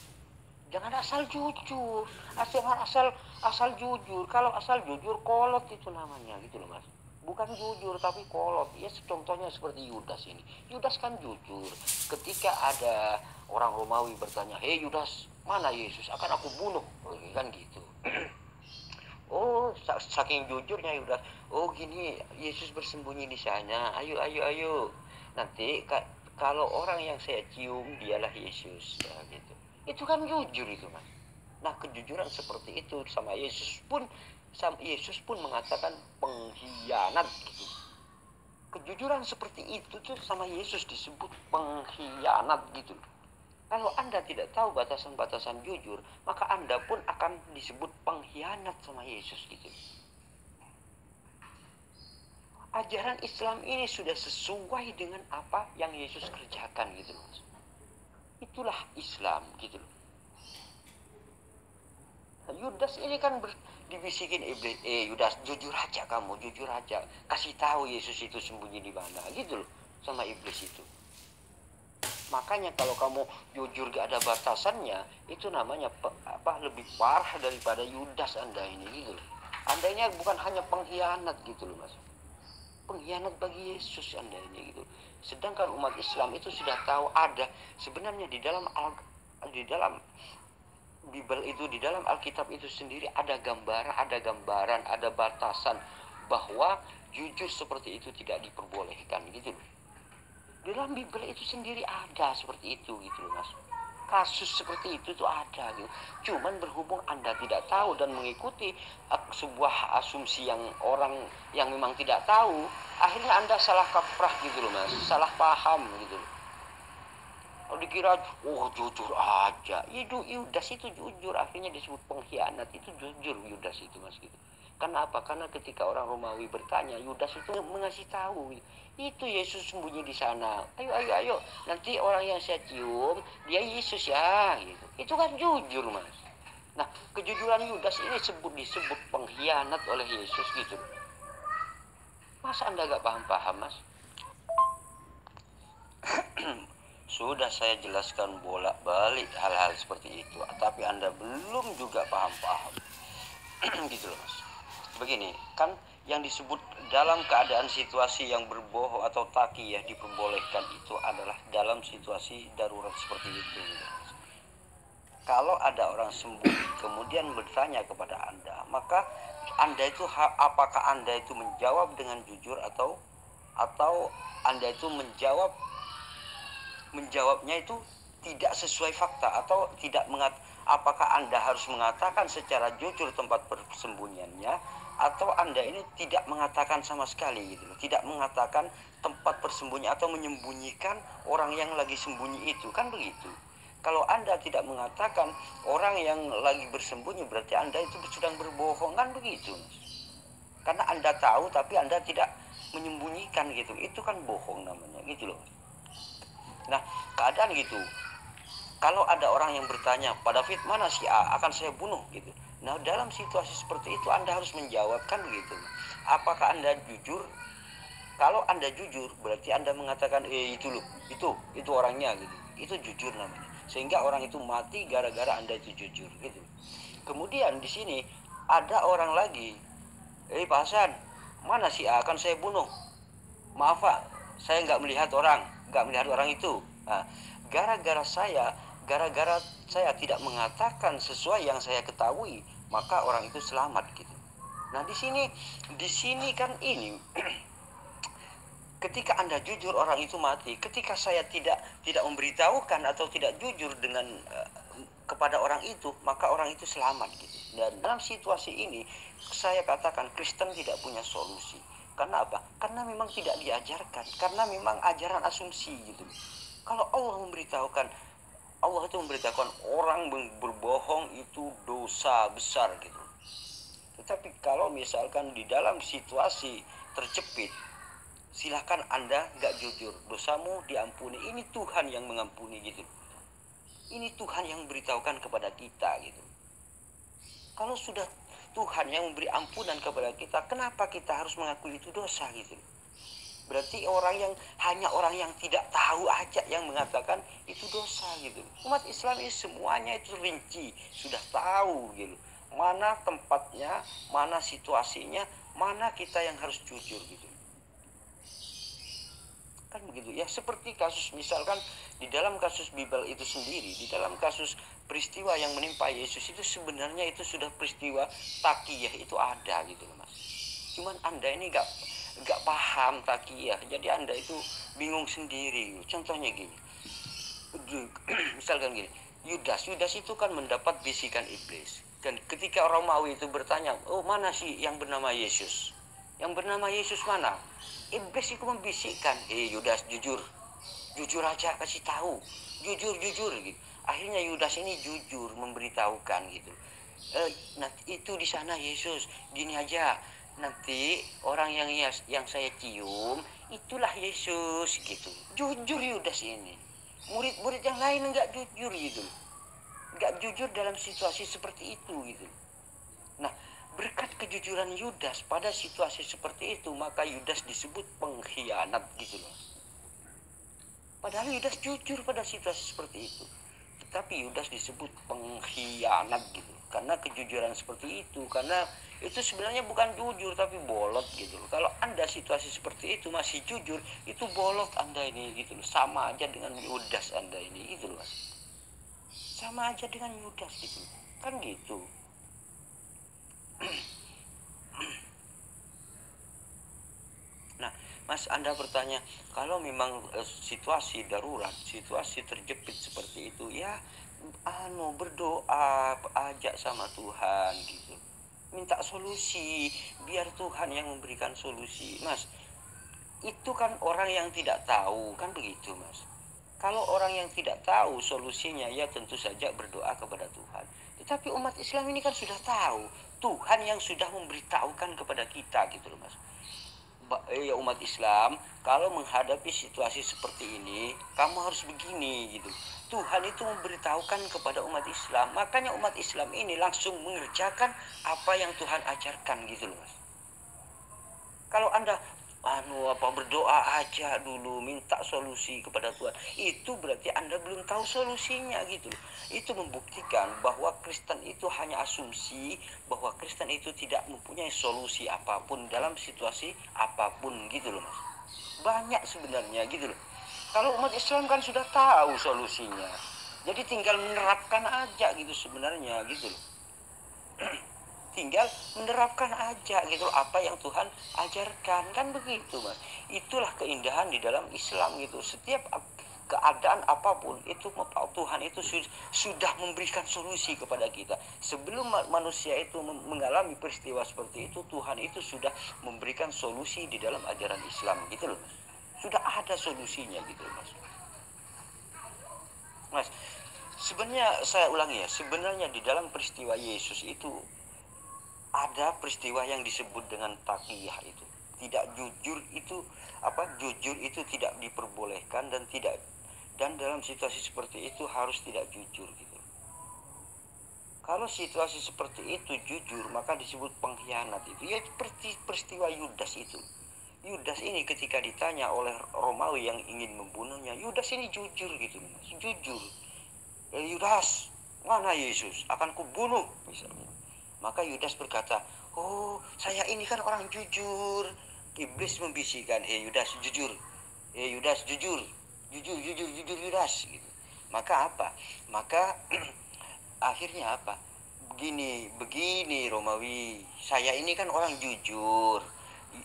Jangan asal jujur, asal jujur. Kalau asal jujur kolot itu namanya gitu loh Mas. Bukan jujur tapi kolot. Ya contohnya seperti Yudas ini. Yudas kan jujur. Ketika ada orang Romawi bertanya, hei Yudas, mana Yesus? Akan aku bunuh, kan gitu. Oh, saking jujurnya Yudas. Oh gini, Yesus bersembunyi di sana. Ayo. Nanti kalau orang yang saya cium dialah Yesus, ya gitu. Itu kan jujur itu Mas. Nah, kejujuran seperti itu sama Yesus pun mengatakan pengkhianat gitu. Kejujuran seperti itu tuh sama Yesus disebut pengkhianat gitu. Kalau Anda tidak tahu batasan-batasan jujur, maka Anda pun akan disebut pengkhianat sama Yesus gitu. Ajaran Islam ini sudah sesuai dengan apa yang Yesus kerjakan gitu loh. Itulah Islam gitu loh. Yudas ini kan dibisikin iblis, Yudas jujur aja kamu, jujur aja, kasih tahu Yesus itu sembunyi di mana gitu loh sama iblis itu. Makanya kalau kamu jujur gak ada batasannya, itu namanya lebih parah daripada Yudas Anda ini gitu loh. Anda ini bukan hanya pengkhianat gitu loh Mas, pengkhianat bagi Yesus Anda ini gitu. Sedangkan umat Islam itu sudah tahu ada sebenarnya di dalam Bible itu, di dalam Alkitab itu sendiri ada gambaran, ada batasan bahwa jujur seperti itu tidak diperbolehkan gitu loh. Di dalam Bible itu sendiri ada seperti itu gitu loh Mas. Kasus seperti itu tuh ada gitu. Cuman berhubung Anda tidak tahu dan mengikuti sebuah asumsi yang orang yang memang tidak tahu, akhirnya Anda salah kaprah gitu loh Mas, salah paham gitu loh. Kalau dikira jujur aja, Yudas itu jujur, akhirnya disebut pengkhianat. Itu jujur Yudas itu Mas gitu. Kenapa? Karena ketika orang Romawi bertanya, Yudas itu mengasih tahu itu Yesus sembunyi di sana. Ayo. Nanti orang yang saya cium dia Yesus ya gitu. Itu kan jujur Mas. Nah, kejujuran Yudas ini disebut pengkhianat oleh Yesus gitu. Masa Anda gak paham-paham Mas? Sudah saya jelaskan bolak-balik hal-hal seperti itu, tapi Anda belum juga paham-paham. Gitu loh Mas. Begini, kan yang disebut dalam keadaan situasi yang berbohong atau taqiyah diperbolehkan itu adalah dalam situasi darurat seperti itu gitu. Kalau ada orang sembunyi kemudian bertanya kepada Anda, maka Anda itu apakah Anda itu menjawab dengan jujur atau atau Anda itu menjawabnya itu tidak sesuai fakta, atau tidak apakah Anda harus mengatakan secara jujur tempat persembunyiannya, atau Anda ini tidak mengatakan sama sekali gitu, tidak mengatakan tempat persembunyian atau menyembunyikan orang yang lagi sembunyi itu, kan begitu. Kalau Anda tidak mengatakan orang yang lagi bersembunyi, berarti Anda itu sedang berbohong, kan begitu. Karena Anda tahu tapi Anda tidak menyembunyikan gitu, itu kan bohong namanya gitu loh. Nah, keadaan gitu. Kalau ada orang yang bertanya, Pak David, mana si A, akan saya bunuh gitu. Nah, dalam situasi seperti itu Anda harus menjawabkan begitu. Apakah Anda jujur? Kalau Anda jujur, berarti Anda mengatakan, itu loh, itu orangnya gitu. Itu jujur namanya. Sehingga orang itu mati gara-gara Anda itu jujur gitu. Kemudian di sini ada orang lagi, Pak Hasan, mana si A, akan saya bunuh. Maaf Pak, saya nggak melihat orang itu. Nah, gara-gara saya tidak mengatakan sesuai yang saya ketahui, maka orang itu selamat gitu. Nah, di sini kan ini ketika Anda jujur orang itu mati. Ketika saya tidak memberitahukan atau tidak jujur dengan kepada orang itu, maka orang itu selamat gitu. Dan dalam situasi ini saya katakan Kristen tidak punya solusi. Karena apa? Karena memang tidak diajarkan, karena memang ajaran asumsi gitu. Kalau Allah itu memberitahukan orang berbohong itu dosa besar gitu. Tetapi kalau misalkan di dalam situasi terjepit, silakan Anda nggak jujur, dosamu diampuni. Ini Tuhan yang mengampuni gitu. Ini Tuhan yang memberitahukan kepada kita gitu. Kalau sudah Tuhan yang memberi ampunan kepada kita, kenapa kita harus mengakui itu dosa gitu? Berarti hanya orang yang tidak tahu aja yang mengatakan itu dosa gitu. Umat Islam ini semuanya itu rinci, sudah tahu gitu. Mana tempatnya, mana situasinya, mana kita yang harus jujur gitu. Kan begitu ya, seperti kasus misalkan di dalam kasus Bible itu sendiri, di dalam kasus peristiwa yang menimpa Yesus itu sebenarnya itu sudah peristiwa takiyah itu ada gitu Mas. Cuman Anda ini nggak paham takiyah, jadi Anda itu bingung sendiri. Contohnya gini, misalkan gini, Yudas itu kan mendapat bisikan iblis, dan ketika Romawi itu bertanya, oh mana sih yang bernama Yesus, mana? Iblis itu membisikkan, Yudas jujur aja, kasih tahu, jujur gitu. Akhirnya Yudas ini jujur memberitahukan gitu. Nanti itu di sana Yesus, gini aja, nanti orang yang saya cium itulah Yesus gitu. Jujur Yudas ini. Murid-murid yang lain enggak jujur gitu. Enggak jujur dalam situasi seperti itu gitu. Nah, berkat kejujuran Yudas pada situasi seperti itu, maka Yudas disebut pengkhianat gitu loh. Padahal Yudas jujur pada situasi seperti itu, tetapi Yudas disebut pengkhianat gitu. Karena kejujuran seperti itu, karena itu sebenarnya bukan jujur tapi bolot gitu loh. Kalau Anda situasi seperti itu masih jujur, itu bolot Anda ini gitu loh. Sama aja dengan Yudas Anda ini gitu loh. Sama aja dengan Yudas gitu. Kan gitu. Nah, Mas, Anda bertanya, kalau memang situasi darurat, situasi terjepit seperti itu, ya berdoa, ajak sama Tuhan gitu. Minta solusi, biar Tuhan yang memberikan solusi. Mas, itu kan orang yang tidak tahu, kan begitu Mas. Kalau orang yang tidak tahu solusinya, ya tentu saja berdoa kepada Tuhan. Tetapi umat Islam ini kan sudah tahu, Tuhan yang sudah memberitahukan kepada kita gitu loh Mas. Ya umat Islam, kalau menghadapi situasi seperti ini, kamu harus begini gitu. Tuhan itu memberitahukan kepada umat Islam, makanya umat Islam ini langsung mengerjakan apa yang Tuhan ajarkan gitu loh Mas. Kalau Anda berdoa aja dulu, minta solusi kepada Tuhan, itu berarti Anda belum tahu solusinya gitu. Itu membuktikan bahwa Kristen itu hanya asumsi, bahwa Kristen itu tidak mempunyai solusi apapun dalam situasi apapun gitu loh Mas. Banyak sebenarnya gitu loh. Kalau umat Islam kan sudah tahu solusinya, jadi tinggal menerapkan aja gitu sebenarnya gitu loh. tinggal menerapkan aja gitu loh, apa yang Tuhan ajarkan, kan begitu Mas. Itulah keindahan di dalam Islam gitu. Setiap keadaan apapun itu Tuhan itu sudah memberikan solusi kepada kita. Sebelum manusia itu mengalami peristiwa seperti itu, Tuhan itu sudah memberikan solusi di dalam ajaran Islam gitu loh Mas. Sudah ada solusinya gitu loh Mas. Mas, sebenarnya saya ulangi ya, sebenarnya di dalam peristiwa Yesus itu ada peristiwa yang disebut dengan taqiyah itu. Tidak jujur itu jujur itu tidak diperbolehkan dan dalam situasi seperti itu harus tidak jujur gitu. Kalau situasi seperti itu jujur, maka disebut pengkhianat itu. Ya seperti peristiwa Yudas itu. Yudas ini ketika ditanya oleh Romawi yang ingin membunuhnya, Yudas ini jujur gitu, jujur. Yudas, mana Yesus? Akan kubunuh misalnya. Maka Yudas berkata, oh saya ini kan orang jujur. Iblis membisikkan, Yudas jujur. Yudas jujur. Jujur Yudas gitu. Maka apa? Maka akhirnya apa? Begini Romawi. Saya ini kan orang jujur.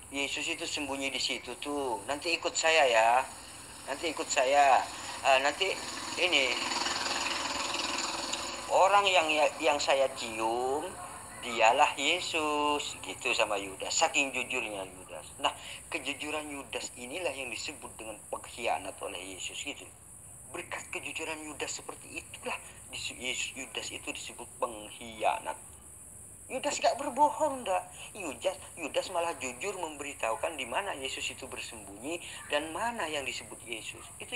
Yesus itu sembunyi di situ tuh. Nanti ikut saya ya. Nanti ikut saya. Nanti ini orang yang saya cium dialah Yesus gitu sama Yudas. Saking jujurnya Yudas. Nah, kejujuran Yudas inilah yang disebut dengan pengkhianat oleh Yesus gitu. Berkat kejujuran Yudas seperti itulah Yudas itu disebut pengkhianat. Yudas gak berbohong dah. Yudas malah jujur memberitahukan di mana Yesus itu bersembunyi dan mana yang disebut Yesus. Itu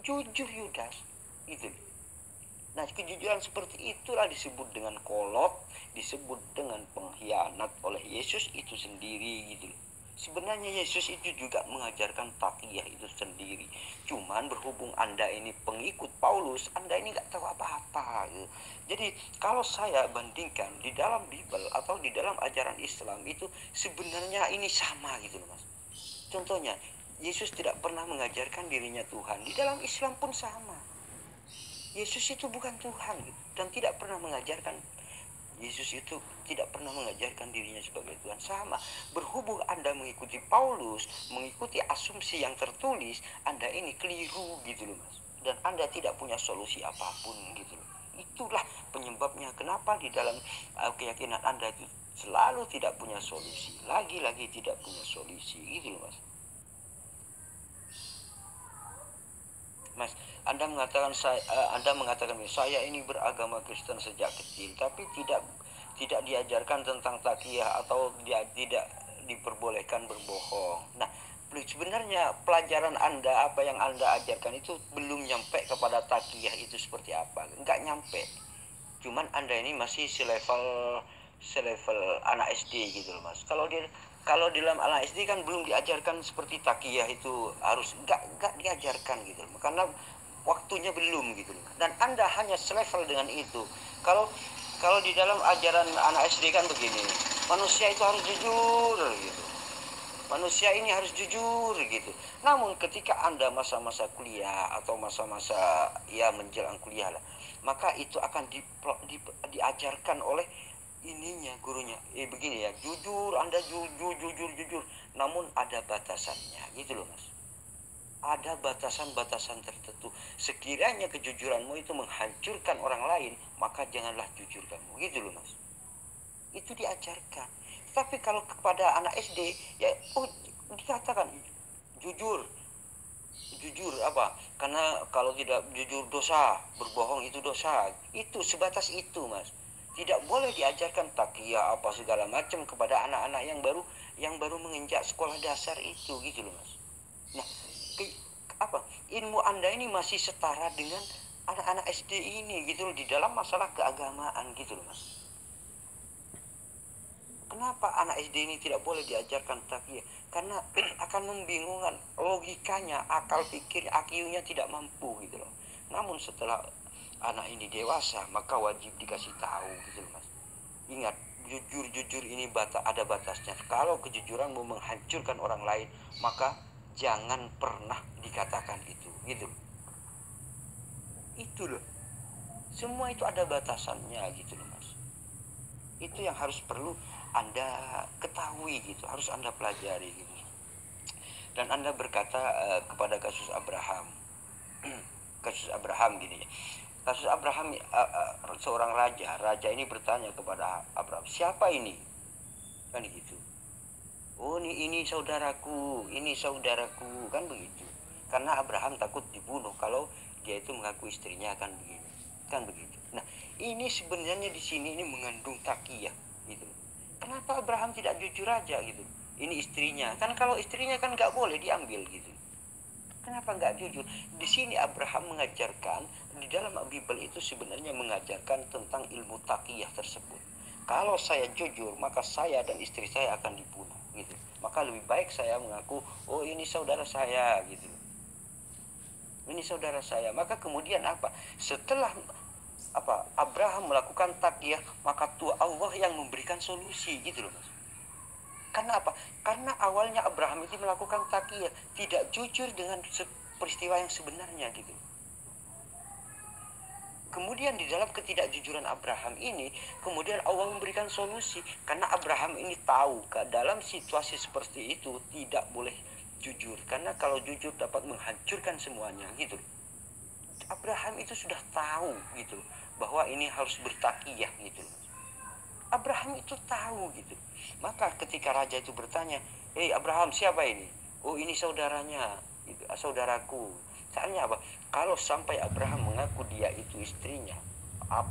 jujur Yudas. Itu. Nah, kejujuran seperti itulah disebut dengan kolot, disebut dengan pengkhianat oleh Yesus itu sendiri gitu. Sebenarnya Yesus itu juga mengajarkan taqiyah itu sendiri. Cuman berhubung Anda ini pengikut Paulus, Anda ini gak tahu apa-apa gitu. Jadi kalau saya bandingkan di dalam Bible atau di dalam ajaran Islam itu sebenarnya ini sama gitu loh Mas. Contohnya, Yesus tidak pernah mengajarkan dirinya Tuhan. Di dalam Islam pun sama. Yesus itu bukan Tuhan gitu, dan tidak pernah mengajarkan Yesus itu tidak pernah mengajarkan dirinya sebagai Tuhan. Sama, berhubung Anda mengikuti Paulus, mengikuti asumsi yang tertulis, Anda ini keliru gitu loh Mas. Dan Anda tidak punya solusi apapun gitu loh. Itulah penyebabnya kenapa di dalam keyakinan Anda itu selalu tidak punya solusi. Lagi-lagi tidak punya solusi gitu loh Mas. Mas, Anda mengatakan saya ini beragama Kristen sejak kecil, tapi tidak diajarkan tentang taqiyah atau tidak diperbolehkan berbohong. Nah, sebenarnya pelajaran Anda, apa yang Anda ajarkan itu belum nyampe kepada taqiyah itu seperti apa. Enggak nyampe. Cuman Anda ini masih selevel anak SD gitu loh Mas. Kalau di dalam anak SD kan belum diajarkan seperti taqiyah itu harus enggak diajarkan gitu loh. Karena waktunya belum gitu loh. Dan Anda hanya selevel dengan itu. Kalau di dalam ajaran anak SD kan begini, manusia itu harus jujur gitu. Manusia ini harus jujur gitu. Namun ketika Anda masa-masa kuliah atau masa-masa ya menjelang kuliah lah, maka itu akan diajarkan oleh ininya gurunya. Begini ya, jujur, Anda jujur. Namun ada batasannya gitu loh Mas. Ada batasan-batasan tertentu. Sekiranya kejujuranmu itu menghancurkan orang lain, maka janganlah jujur kamu gitu loh Mas. Itu diajarkan. Tapi kalau kepada anak SD ya dikatakan jujur apa? Karena kalau tidak jujur dosa, berbohong itu dosa. Itu sebatas itu Mas. Tidak boleh diajarkan taqiyah apa segala macam kepada anak-anak yang baru menginjak sekolah dasar itu gitu loh Mas. Nah, ilmu Anda ini masih setara dengan anak-anak SD ini gitu loh, di dalam masalah keagamaan gitu loh Mas. Kenapa anak SD ini tidak boleh diajarkan taqiyah? Karena akan membingungkan logikanya, akal pikir, IQ-nya tidak mampu gitu loh. Namun setelah anak ini dewasa, maka wajib dikasih tahu gitu loh Mas. Ingat, jujur ini ada batasnya. Kalau kejujuranmu menghancurkan orang lain, maka jangan pernah dikatakan itu gitu loh. Itu loh. Semua itu ada batasannya gitu loh Mas. Itu yang harus perlu Anda ketahui gitu, harus Anda pelajari gitu. Dan Anda berkata kepada kasus Abraham, kasus Abraham gini ya. Kasus Abraham, seorang raja ini bertanya kepada Abraham, siapa ini? Kan gitu. Oh, ini saudaraku, kan begitu. Karena Abraham takut dibunuh kalau dia itu mengaku istrinya, kan begini, kan begitu. Nah, ini sebenarnya di sini ini mengandung takiyah gitu. Kenapa Abraham tidak jujur aja gitu? Ini istrinya, kan kalau istrinya kan nggak boleh diambil gitu. Kenapa nggak jujur? Di sini Abraham mengajarkan, di dalam Bible itu sebenarnya mengajarkan tentang ilmu takiyah tersebut. Kalau saya jujur, maka saya dan istri saya akan dibunuh gitu. Maka lebih baik saya mengaku, oh ini saudara saya gitu. Ini saudara saya. Maka kemudian apa? Setelah Abraham melakukan takiyah, maka Tuhan Allah yang memberikan solusi gitu loh, Mas. Karena apa? Karena awalnya Abraham itu melakukan takiyah, tidak jujur dengan peristiwa yang sebenarnya gitu. Kemudian di dalam ketidakjujuran Abraham ini, kemudian Allah memberikan solusi. Karena Abraham ini tahu ke dalam situasi seperti itu tidak boleh jujur. Karena kalau jujur dapat menghancurkan semuanya gitu. Abraham itu sudah tahu gitu bahwa ini harus bertakiyah gitu. Abraham itu tahu gitu. Maka ketika raja itu bertanya, Abraham, siapa ini? Oh, ini saudaranya, saudaraku. Soalnya apa? Kalau sampai Abraham mengaku dia itu istrinya,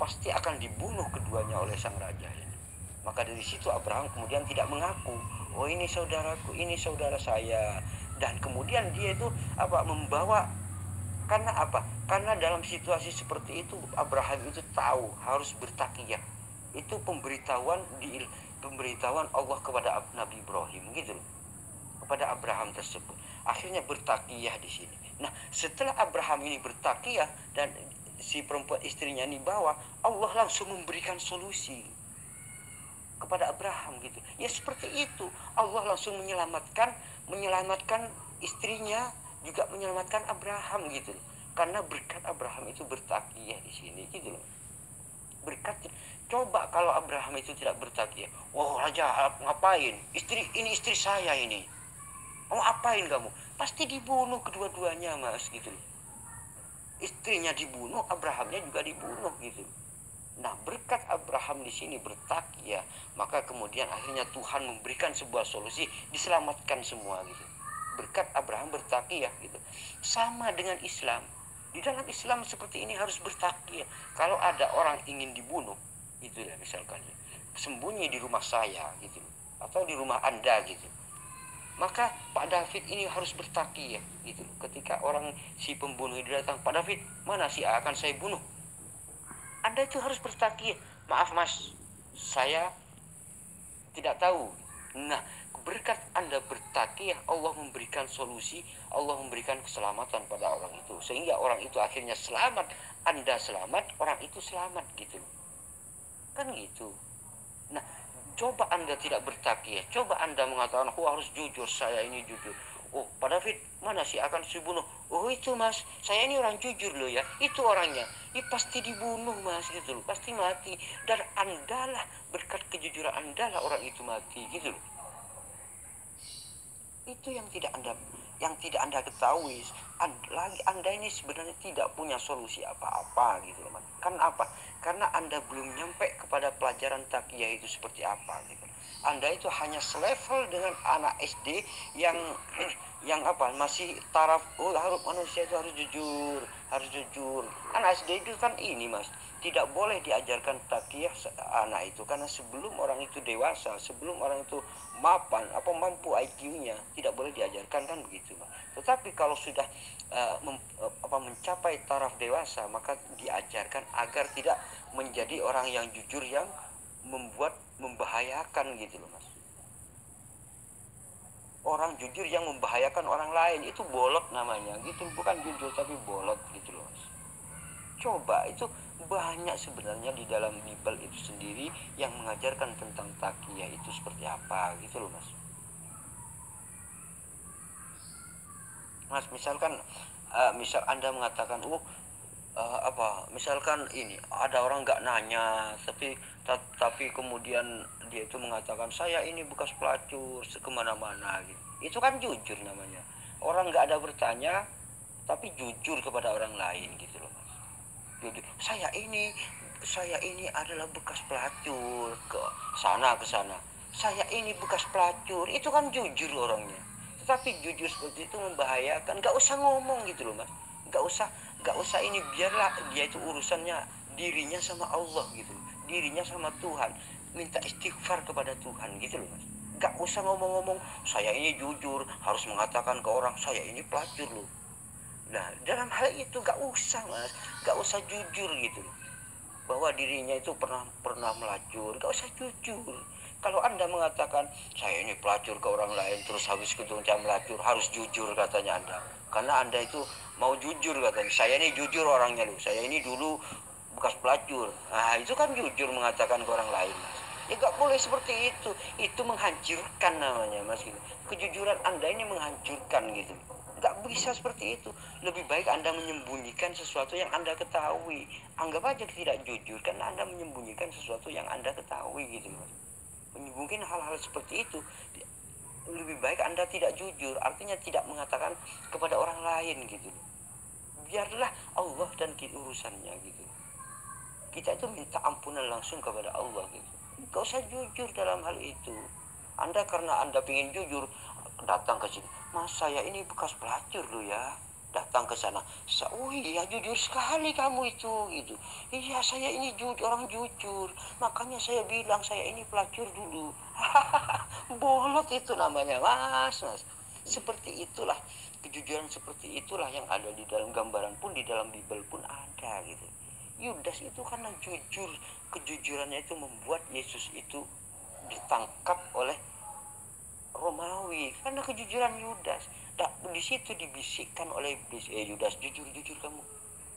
pasti akan dibunuh keduanya oleh sang raja ini. Maka dari situ Abraham kemudian tidak mengaku, oh ini saudaraku, ini saudara saya. Dan kemudian dia itu membawa, karena apa? Karena dalam situasi seperti itu Abraham itu tahu harus bertakiyah. Itu pemberitahuan Allah kepada Nabi Ibrahim gitu loh, kepada Abraham tersebut. Akhirnya bertakiyah di sini. Nah, setelah Abraham ini bertakiyah dan si perempuan istrinya ini bawa, Allah langsung memberikan solusi kepada Abraham gitu. Ya seperti itu. Allah langsung menyelamatkan istrinya, juga menyelamatkan Abraham gitu loh. Karena berkat Abraham itu bertakiyah di sini gitu loh. Berkat, coba kalau Abraham itu tidak bertakiyah, oh raja ngapain? Ini istri saya ini. Mau apain kamu? Pasti dibunuh kedua-duanya, Mas gitu loh. Istrinya dibunuh, Abrahamnya juga dibunuh gitu. Nah, berkat Abraham di sini bertakiyah, maka kemudian akhirnya Tuhan memberikan sebuah solusi, diselamatkan semua gitu. Berkat Abraham bertakiyah gitu. Sama dengan Islam. Di dalam Islam seperti ini harus bertakiyah. Kalau ada orang ingin dibunuh, itu ya misalkan sembunyi di rumah saya gitu, atau di rumah Anda gitu. Maka Pak David ini harus bertakiyah gitu. Ketika si pembunuh itu datang, Pak David, mana si A akan saya bunuh? Anda itu harus bertakiyah. Maaf Mas, saya tidak tahu. Nah, berkat Anda bertakiyah, Allah memberikan solusi, Allah memberikan keselamatan pada orang itu. Sehingga orang itu akhirnya selamat, Anda selamat, orang itu selamat gitu. Kan gitu. Nah, coba Anda tidak bertakiyah, coba Anda mengatakan, aku harus jujur, saya ini jujur. Oh, Pak David, mana sih akan dibunuh? Oh itu Mas, saya ini orang jujur loh ya, itu orangnya. Pasti dibunuh Mas gitu loh, pasti mati. Dan Anda lah, berkat kejujuran Anda lah orang itu mati gitu loh. Itu yang tidak Anda ketahui. Anda ini sebenarnya tidak punya solusi apa-apa gitu loh, Mas. Kan apa? Karena Anda belum nyampe kepada pelajaran takiyah itu seperti apa gitu. Anda itu hanya selevel dengan anak SD yang masih taraf, manusia itu harus jujur. Anak SD itu kan ini Mas, tidak boleh diajarkan takiyah anak itu, karena sebelum orang itu dewasa, sebelum orang itu mapan mampu IQ-nya, tidak boleh diajarkan, kan begitu Mas. Tetapi kalau sudah mencapai taraf dewasa, maka diajarkan agar tidak menjadi orang yang jujur yang membahayakan gitu loh Mas. Orang jujur yang membahayakan orang lain itu bolot namanya gitu, bukan jujur tapi bolot gitu loh Mas. Coba, itu banyak sebenarnya di dalam Bible itu sendiri yang mengajarkan tentang takiyah itu seperti apa gitu loh Mas. Mas, misalkan misal Anda mengatakan, misalkan ini ada orang nggak nanya, tapi kemudian dia itu mengatakan saya ini bekas pelacur kemana-mana gitu. Itu kan jujur namanya. Orang nggak ada bertanya tapi jujur kepada orang lain gitu loh mas. Jujur, saya ini adalah bekas pelacur ke sana. Saya ini bekas pelacur, itu kan jujur orangnya. Tetapi jujur seperti itu membahayakan. Nggak usah ngomong gitu loh mas. Nggak usah ini, biarlah dia itu urusannya dirinya sama Allah gitu, dirinya sama Tuhan, minta istighfar kepada Tuhan gitu loh mas. Nggak usah ngomong-ngomong saya ini jujur, harus mengatakan ke orang saya ini pelacur loh. Nah dalam hal itu nggak usah mas, nggak usah jujur gitu loh, bahwa dirinya itu pernah melacur. Nggak usah jujur. Kalau anda mengatakan saya ini pelacur ke orang lain, terus habis itu saya melacur, harus jujur katanya anda, karena anda itu mau jujur katanya, saya ini jujur orangnya loh, saya ini dulu bekas pelacur. Nah itu kan jujur mengatakan ke orang lain mas. Ya nggak boleh seperti itu menghancurkan namanya mas gitu. Kejujuran anda ini menghancurkan gitu. Nggak bisa seperti itu. Lebih baik anda menyembunyikan sesuatu yang anda ketahui. Anggap aja tidak jujur karena anda menyembunyikan sesuatu yang anda ketahui gitu mas. Mungkin hal-hal seperti itu lebih baik anda tidak jujur, artinya tidak mengatakan kepada orang lain gitu. Biarlah Allah dan urusannya gitu. Kita itu minta ampunan langsung kepada Allah gitu. Gak usah jujur dalam hal itu. Anda karena anda ingin jujur datang ke sini, mas saya ini bekas pelacur loh ya, datang ke sana, oh iya jujur sekali kamu itu gitu. Iya saya ini orang jujur, makanya saya bilang saya ini pelacur dulu. Bolot itu namanya mas. Seperti itulah kejujuran, seperti itulah yang ada di dalam gambaran pun, di dalam Bible pun ada gitu. Yudas itu karena jujur, kejujurannya itu membuat Yesus itu ditangkap oleh Romawi karena kejujuran Yudas. Di situ dibisikkan oleh iblis, Yudas jujur kamu,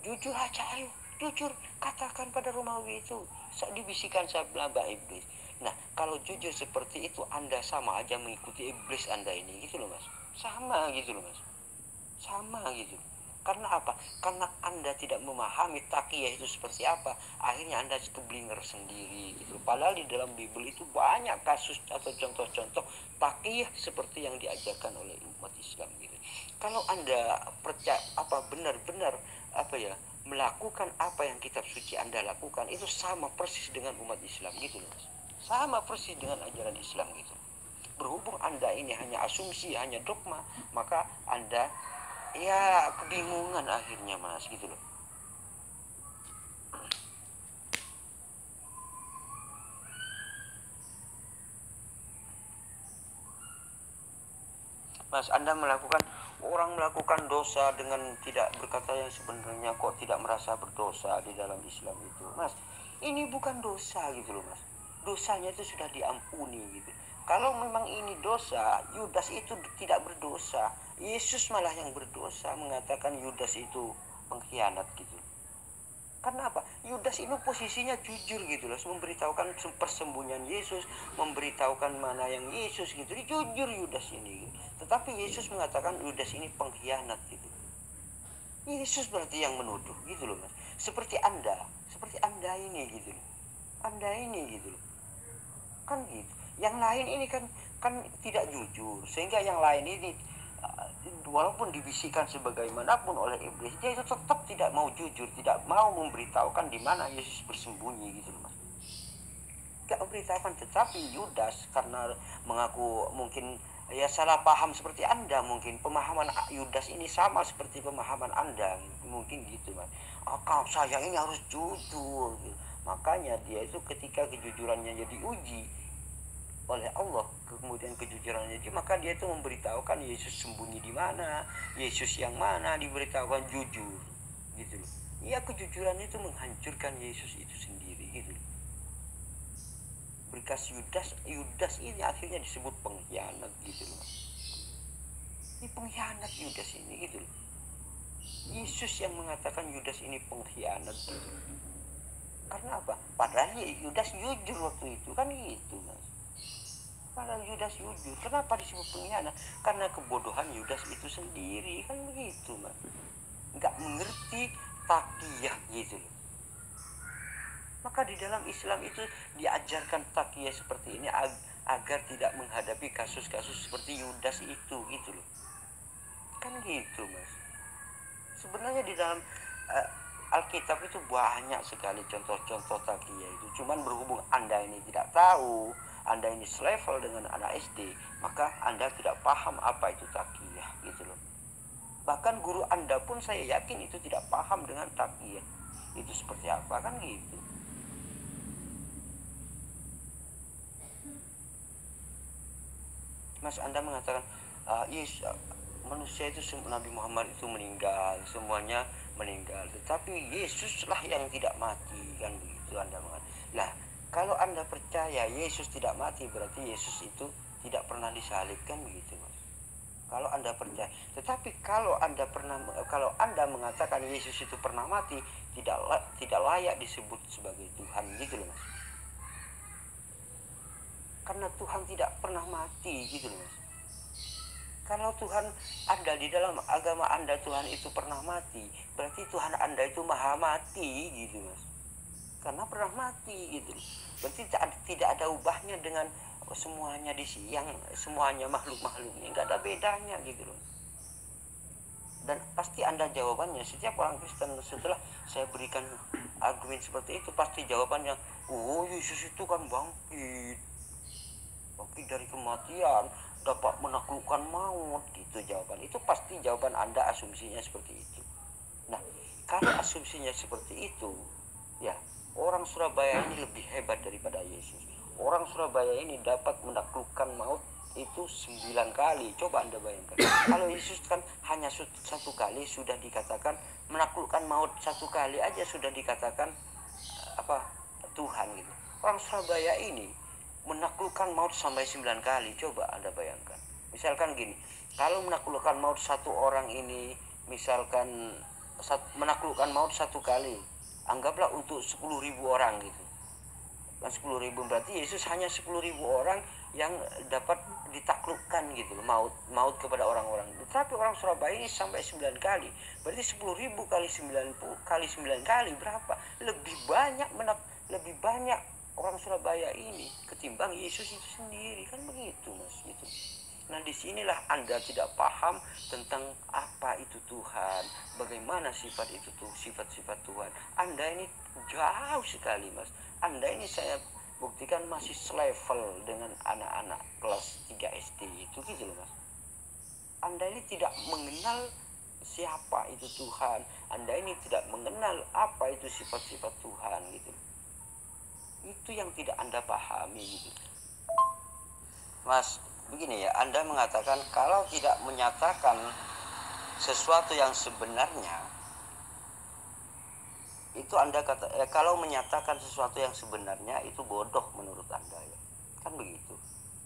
jujur aja ayo, jujur katakan pada Romawi itu. Dibisikkan sabda iblis. Nah kalau jujur seperti itu anda sama aja mengikuti iblis anda ini gitu loh mas. Sama gitu loh mas, sama gitu. Karena apa? Karena anda tidak memahami takiyah itu seperti apa, akhirnya anda keblinger sendiri gitu. Padahal di dalam Bible itu banyak kasus atau contoh-contoh takiyah seperti yang diajarkan oleh umat Islam gitu. Kalau anda percaya benar-benar melakukan apa yang kitab suci anda lakukan, itu sama persis dengan umat Islam gitu loh, sama persis dengan ajaran Islam gitu. Berhubung anda ini hanya asumsi, hanya dogma, maka anda ya kebingungan akhirnya mas gitu loh. Mas, anda orang melakukan dosa dengan tidak berkata yang sebenarnya, kok tidak merasa berdosa di dalam Islam itu mas. Ini bukan dosa gitu loh mas, dosanya itu sudah diampuni gitu. Kalau memang ini dosa, Yudas itu tidak berdosa, Yesus malah yang berdosa mengatakan Yudas itu pengkhianat gitu. Karena apa? Yudas itu posisinya jujur gitu loh, memberitahukan persembunyian Yesus, memberitahukan mana yang Yesus gitu. Dia jujur Yudas ini. Tetapi Yesus mengatakan Yudas ini pengkhianat gitu. Yesus berarti yang menuduh gitu loh mas. Seperti anda ini gitu loh. Anda ini gitu loh. Kan gitu. Yang lain ini kan tidak jujur, sehingga yang lain ini walaupun dibisikkan sebagaimanapun oleh iblis, dia itu tetap tidak mau jujur, tidak mau memberitahukan di mana Yesus bersembunyi gitu loh mas. Tidak memberitahukan. Tetapi Yudas karena mengaku mungkin ya salah paham seperti anda, mungkin pemahaman Yudas ini sama seperti pemahaman anda mungkin gitu mas. Saya ini harus jujur gitu. Makanya dia itu ketika kejujurannya jadi uji oleh Allah, kemudian kejujurannya, maka dia itu memberitahukan Yesus sembunyi di mana, Yesus yang mana, diberitahukan jujur gitu loh. Ya kejujuran itu menghancurkan Yesus itu sendiri gitu loh. Berkas Yudas ini akhirnya disebut pengkhianat gitu loh. Ini pengkhianat Yudas ini gitu loh. Yesus yang mengatakan Yudas ini pengkhianat gitu. Karena apa? Padahal Yudas jujur waktu itu kan gitu mas. Padahal Yudas jujur. Kenapa disebut pengkhianat? Karena kebodohan Yudas itu sendiri kan begitu mas. Nggak mengerti taqiyah gitu loh. Maka di dalam Islam itu diajarkan taqiyah seperti ini agar tidak menghadapi kasus-kasus seperti Yudas itu gitu loh. Kan gitu Mas. Sebenarnya di dalam Alkitab itu banyak sekali contoh-contoh taqiyah itu. Cuman berhubung Anda ini tidak tahu, Anda ini selevel dengan anak SD, maka Anda tidak paham apa itu taqiyah gitu loh. Bahkan guru Anda pun saya yakin itu tidak paham dengan taqiyah itu seperti apa, kan gitu. Mas, Anda mengatakan yes, manusia itu, Nabi Muhammad itu meninggal, semuanya meninggal, tetapi Yesuslah yang tidak mati, kan begitu Anda mengatakan. Nah, kalau Anda percaya Yesus tidak mati, berarti Yesus itu tidak pernah disalibkan, begitu Mas. Kalau Anda percaya, tetapi kalau Anda mengatakan Yesus itu pernah mati, tidak layak disebut sebagai Tuhan, gitu loh Mas. Karena Tuhan tidak pernah mati, gitu loh Mas. Kalau Tuhan Anda di dalam agama Anda Tuhan itu pernah mati, berarti Tuhan Anda itu maha mati, gitu Mas. Karena pernah mati, gitu. Berarti tidak ada ubahnya dengan semuanya yang semuanya makhluk-makhluknya, nggak ada bedanya, gitu loh. Dan pasti Anda jawabannya, setiap orang Kristen setelah saya berikan argumen seperti itu, pasti jawabannya, oh Yesus itu kan bangkit dari kematian, dapat menaklukkan maut, gitu jawaban. Itu pasti jawaban Anda, asumsinya seperti itu. Nah, kalau asumsinya seperti itu, ya orang Surabaya ini lebih hebat daripada Yesus. Orang Surabaya ini dapat menaklukkan maut itu 9 kali. Coba Anda bayangkan. Kalau Yesus kan hanya satu kali sudah dikatakan menaklukkan maut, satu kali aja sudah dikatakan Tuhan gitu. Orang Surabaya ini menaklukkan maut sampai 9 kali. Coba Anda bayangkan. Misalkan gini, kalau menaklukkan maut satu orang ini, misalkan menaklukkan maut satu kali, anggaplah untuk 10.000 orang gitu. Dan 10.000 berarti Yesus hanya 10.000 orang yang dapat ditaklukkan gitu, maut kepada orang-orang. Tetapi orang Surabaya ini sampai 9 kali. Berarti 10.000 kali 9 kali berapa? Lebih banyak orang Surabaya ini ketimbang Yesus itu sendiri, kan begitu Mas gitu. Nah, disinilah Anda tidak paham tentang apa itu Tuhan, bagaimana sifat itu tuh, sifat-sifat Tuhan. Anda ini jauh sekali Mas. Anda ini saya buktikan masih selevel dengan anak-anak kelas 3 SD itu, gitu loh Mas. Anda ini tidak mengenal siapa itu Tuhan. Anda ini tidak mengenal apa itu sifat-sifat Tuhan, gitu. Itu yang tidak Anda pahami, gitu. Mas, begini ya, Anda mengatakan kalau tidak menyatakan sesuatu yang sebenarnya, itu Anda kalau menyatakan sesuatu yang sebenarnya itu bodoh menurut Anda ya, kan begitu.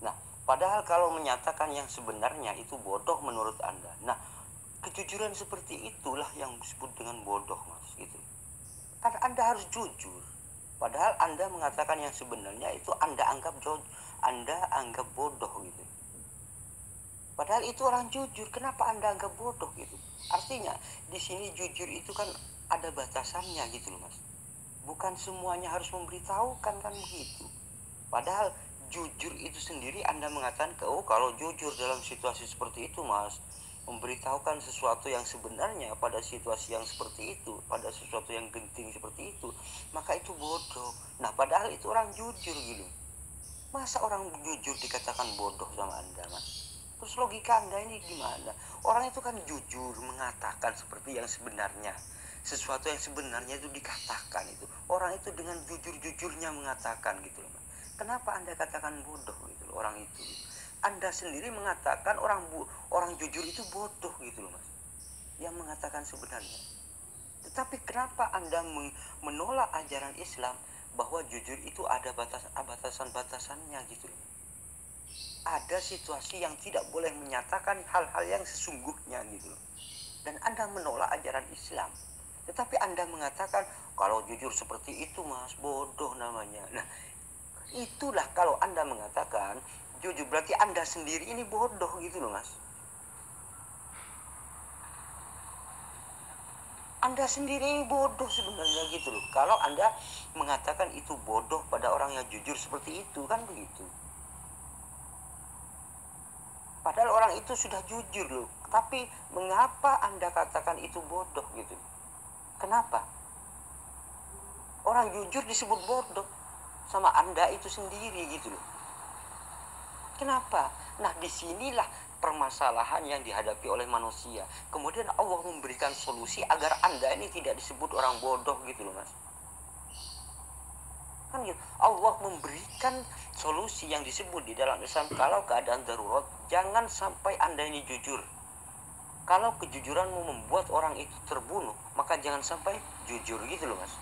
Nah, padahal kalau menyatakan yang sebenarnya itu bodoh menurut Anda. Nah, kejujuran seperti itulah yang disebut dengan bodoh Mas, gitu. Kan Anda harus jujur. Padahal Anda mengatakan yang sebenarnya itu Anda anggap bodoh gitu. Padahal itu orang jujur, kenapa Anda anggap bodoh gitu? Artinya di sini jujur itu kan ada batasannya gitu loh Mas. Bukan semuanya harus memberitahukan, kan begitu. Padahal jujur itu sendiri Anda mengatakan kalau jujur dalam situasi seperti itu Mas, memberitahukan sesuatu yang sebenarnya pada situasi yang seperti itu, pada sesuatu yang genting seperti itu, maka itu bodoh. Nah, padahal itu orang jujur gitu. Masa orang jujur dikatakan bodoh sama Anda Mas? Terus logika Anda ini gimana? Orang itu kan jujur mengatakan seperti yang sebenarnya, sesuatu yang sebenarnya itu dikatakan itu. Orang itu dengan jujur-jujurnya mengatakan gitu loh Mas. Kenapa Anda katakan bodoh gitu loh orang itu? Anda sendiri mengatakan orang jujur itu bodoh gitu loh Mas, yang mengatakan sebenarnya. Tetapi kenapa Anda menolak ajaran Islam bahwa jujur itu ada batasan-batasannya gitu loh. Ada situasi yang tidak boleh menyatakan hal-hal yang sesungguhnya gitu loh. Dan Anda menolak ajaran Islam. Tetapi Anda mengatakan kalau jujur seperti itu Mas, bodoh namanya. Nah, itulah kalau Anda mengatakan jujur, berarti Anda sendiri ini bodoh gitu loh Mas. Anda sendiri ini bodoh sebenarnya gitu loh. Kalau Anda mengatakan itu bodoh pada orang yang jujur seperti itu, kan begitu. Padahal orang itu sudah jujur loh. Tapi mengapa Anda katakan itu bodoh gitu? Kenapa? Orang jujur disebut bodoh sama Anda itu sendiri gitu loh. Kenapa? Nah, disinilah permasalahan yang dihadapi oleh manusia. Kemudian Allah memberikan solusi agar Anda ini tidak disebut orang bodoh gitu loh, Mas. Kan gitu. Allah memberikan solusi yang disebut di dalam Islam, kalau keadaan darurat, jangan sampai Anda ini jujur. Kalau kejujuranmu membuat orang itu terbunuh, maka jangan sampai jujur gitu loh, Mas.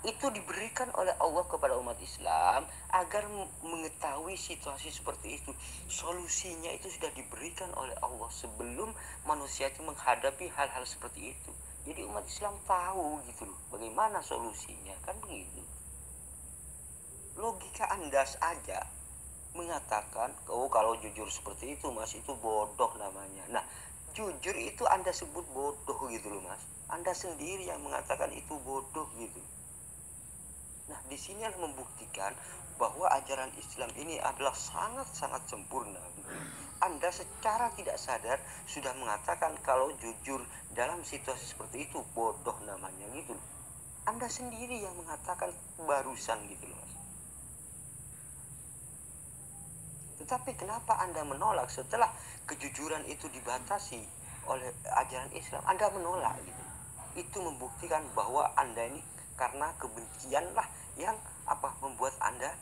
Itu diberikan oleh Allah kepada umat Islam agar mengetahui situasi seperti itu. Solusinya itu sudah diberikan oleh Allah sebelum manusia itu menghadapi hal-hal seperti itu. Jadi umat Islam tahu gitu loh bagaimana solusinya, kan begitu. Logika Anda saja mengatakan, oh kalau jujur seperti itu Mas, itu bodoh namanya. Nah, jujur itu Anda sebut bodoh gitu loh Mas. Anda sendiri yang mengatakan itu bodoh gitu. Nah, di sini membuktikan bahwa ajaran Islam ini adalah sangat-sangat sempurna. Anda secara tidak sadar sudah mengatakan kalau jujur dalam situasi seperti itu bodoh namanya gitu. Anda sendiri yang mengatakan barusan gitu loh. Tetapi kenapa Anda menolak setelah kejujuran itu dibatasi oleh ajaran Islam? Anda menolak gitu. Itu membuktikan bahwa Anda ini karena kebencianlah yang membuat Anda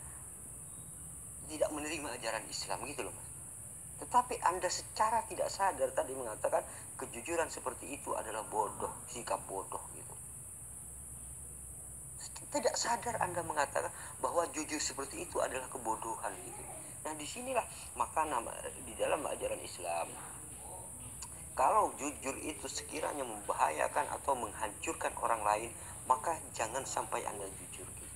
tidak menerima ajaran Islam gitu loh Mas. Tetapi Anda secara tidak sadar tadi mengatakan kejujuran seperti itu adalah bodoh, sikap bodoh gitu. Tidak sadar Anda mengatakan bahwa jujur seperti itu adalah kebodohan gitu. Nah, disinilah maka di dalam ajaran Islam, kalau jujur itu sekiranya membahayakan atau menghancurkan orang lain, maka jangan sampai Anda jujur gitu.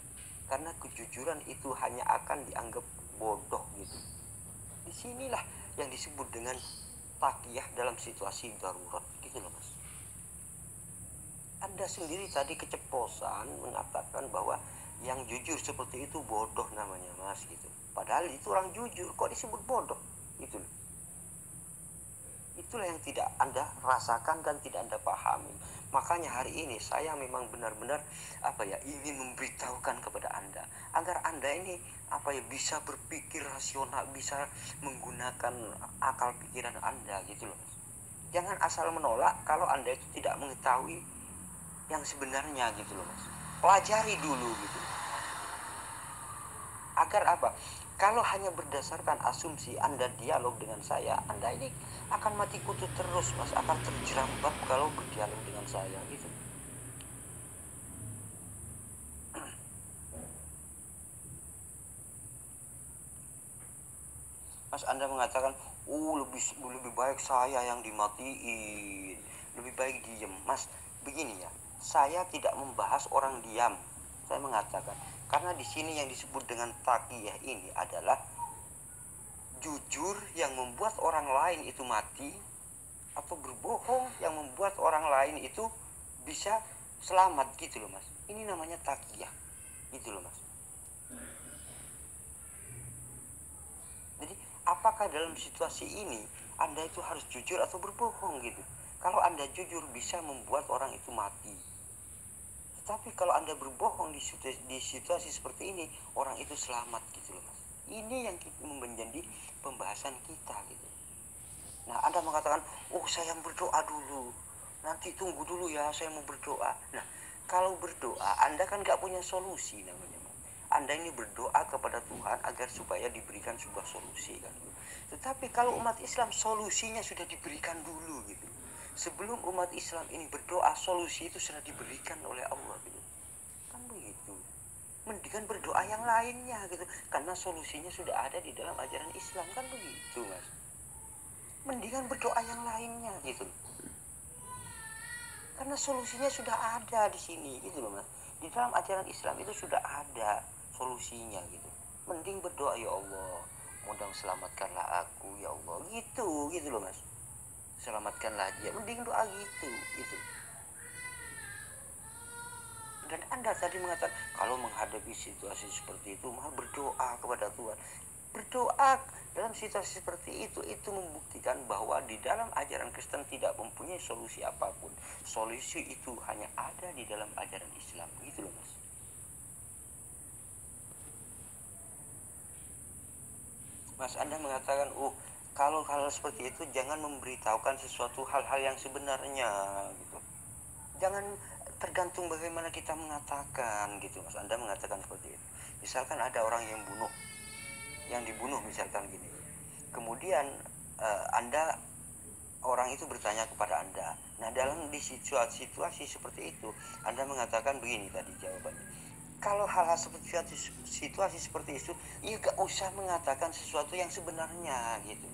Karena kejujuran itu hanya akan dianggap bodoh gitu. Disinilah yang disebut dengan taqiyah dalam situasi darurat gitu loh Mas. Anda sendiri tadi keceplosan mengatakan bahwa yang jujur seperti itu bodoh namanya Mas gitu. Padahal itu orang jujur, kok disebut bodoh gitu loh. Itulah yang tidak Anda rasakan dan tidak Anda pahami. Makanya hari ini saya memang benar-benar ingin memberitahukan kepada Anda agar Anda ini bisa berpikir rasional, bisa menggunakan akal pikiran Anda gitu loh. Jangan asal menolak kalau Anda itu tidak mengetahui yang sebenarnya gitu loh Mas. Pelajari dulu gitu. Agar kalau hanya berdasarkan asumsi Anda dialog dengan saya, Anda ini akan mati kutu terus Mas, akan terjerembab kalau berdialog dengan saya gitu. Mas, Anda mengatakan, lebih baik saya yang dimatiin, lebih baik diem. Mas, begini ya, saya tidak membahas orang diam. Saya mengatakan, karena di sini yang disebut dengan taqiyah ini adalah jujur yang membuat orang lain itu mati, atau berbohong yang membuat orang lain itu bisa selamat gitu loh Mas. Ini namanya taqiyah gitu loh Mas. Jadi apakah dalam situasi ini Anda itu harus jujur atau berbohong gitu? Kalau Anda jujur bisa membuat orang itu mati. Tetapi kalau Anda berbohong di situasi seperti ini, orang itu selamat gitu loh Mas. Ini yang menjadi pembahasan kita gitu. Nah, Anda mengatakan, saya yang berdoa dulu. Nanti tunggu dulu ya, saya mau berdoa. Nah, kalau berdoa, Anda kan gak punya solusi namanya. Anda ini berdoa kepada Tuhan agar supaya diberikan sebuah solusi kan. Tetapi kalau umat Islam solusinya sudah diberikan dulu gitu. Sebelum umat Islam ini berdoa, solusi itu sudah diberikan oleh Allah gitu. Kan begitu. Mendingan berdoa yang lainnya gitu. Karena solusinya sudah ada di dalam ajaran Islam, kan begitu Mas. Mendingan berdoa yang lainnya gitu. Karena solusinya sudah ada di sini gitu loh Mas. Di dalam ajaran Islam itu sudah ada solusinya gitu. Mending berdoa, ya Allah, mudah selamatkanlah aku ya Allah, gitu loh Mas. selamatkanlah dia, mending doa gitu. Dan Anda tadi mengatakan kalau menghadapi situasi seperti itu mah berdoa kepada Tuhan. Berdoa dalam situasi seperti itu membuktikan bahwa di dalam ajaran Kristen tidak mempunyai solusi apapun. Solusi itu hanya ada di dalam ajaran Islam, gitu loh Mas. Mas, Anda mengatakan, kalau hal seperti itu jangan memberitahukan sesuatu hal-hal yang sebenarnya, gitu. Jangan tergantung bagaimana kita mengatakan, gitu Mas. Anda mengatakan seperti itu. Misalkan ada orang yang dibunuh misalkan gini. Kemudian Anda, orang itu bertanya kepada Anda. Nah, dalam di situasi seperti itu, Anda mengatakan begini tadi jawabannya. Kalau hal-hal seperti situasi seperti itu, ya gak usah mengatakan sesuatu yang sebenarnya, gitu.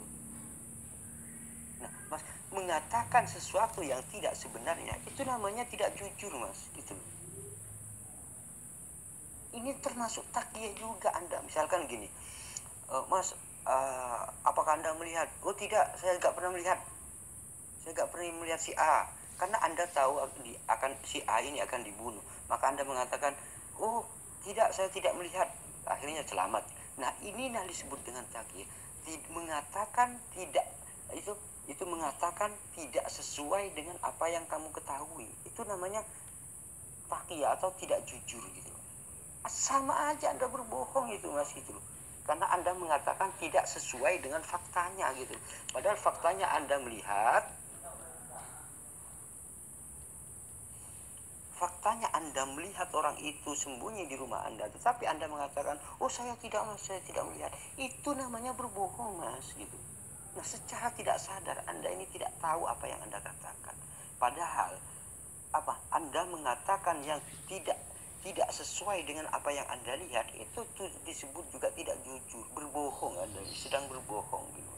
Nah, Mas, mengatakan sesuatu yang tidak sebenarnya itu namanya tidak jujur, Mas, gitu. Ini termasuk takyah juga Anda. Misalkan gini, Mas, apakah Anda melihat? Oh tidak, saya nggak pernah melihat. Saya nggak pernah melihat si A. Karena Anda tahu akan si A ini akan dibunuh. Maka Anda mengatakan, oh tidak, saya tidak melihat. Akhirnya selamat. Nah, inilah disebut dengan takyah. Mengatakan tidak, itu mengatakan tidak sesuai dengan apa yang kamu ketahui. Itu namanya takyah atau tidak jujur gitu. Sama aja Anda berbohong itu, Mas, gitu loh. Karena Anda mengatakan tidak sesuai dengan faktanya gitu. Padahal faktanya Anda melihat, orang itu sembunyi di rumah Anda, tetapi Anda mengatakan, oh saya tidak Mas, saya tidak melihat. Itu namanya berbohong, Mas, gitu. Nah, secara tidak sadar Anda ini tidak tahu apa yang Anda katakan. Padahal Anda mengatakan yang tidak sesuai dengan apa yang Anda lihat, itu disebut juga tidak jujur, berbohong. Anda sedang berbohong gitu.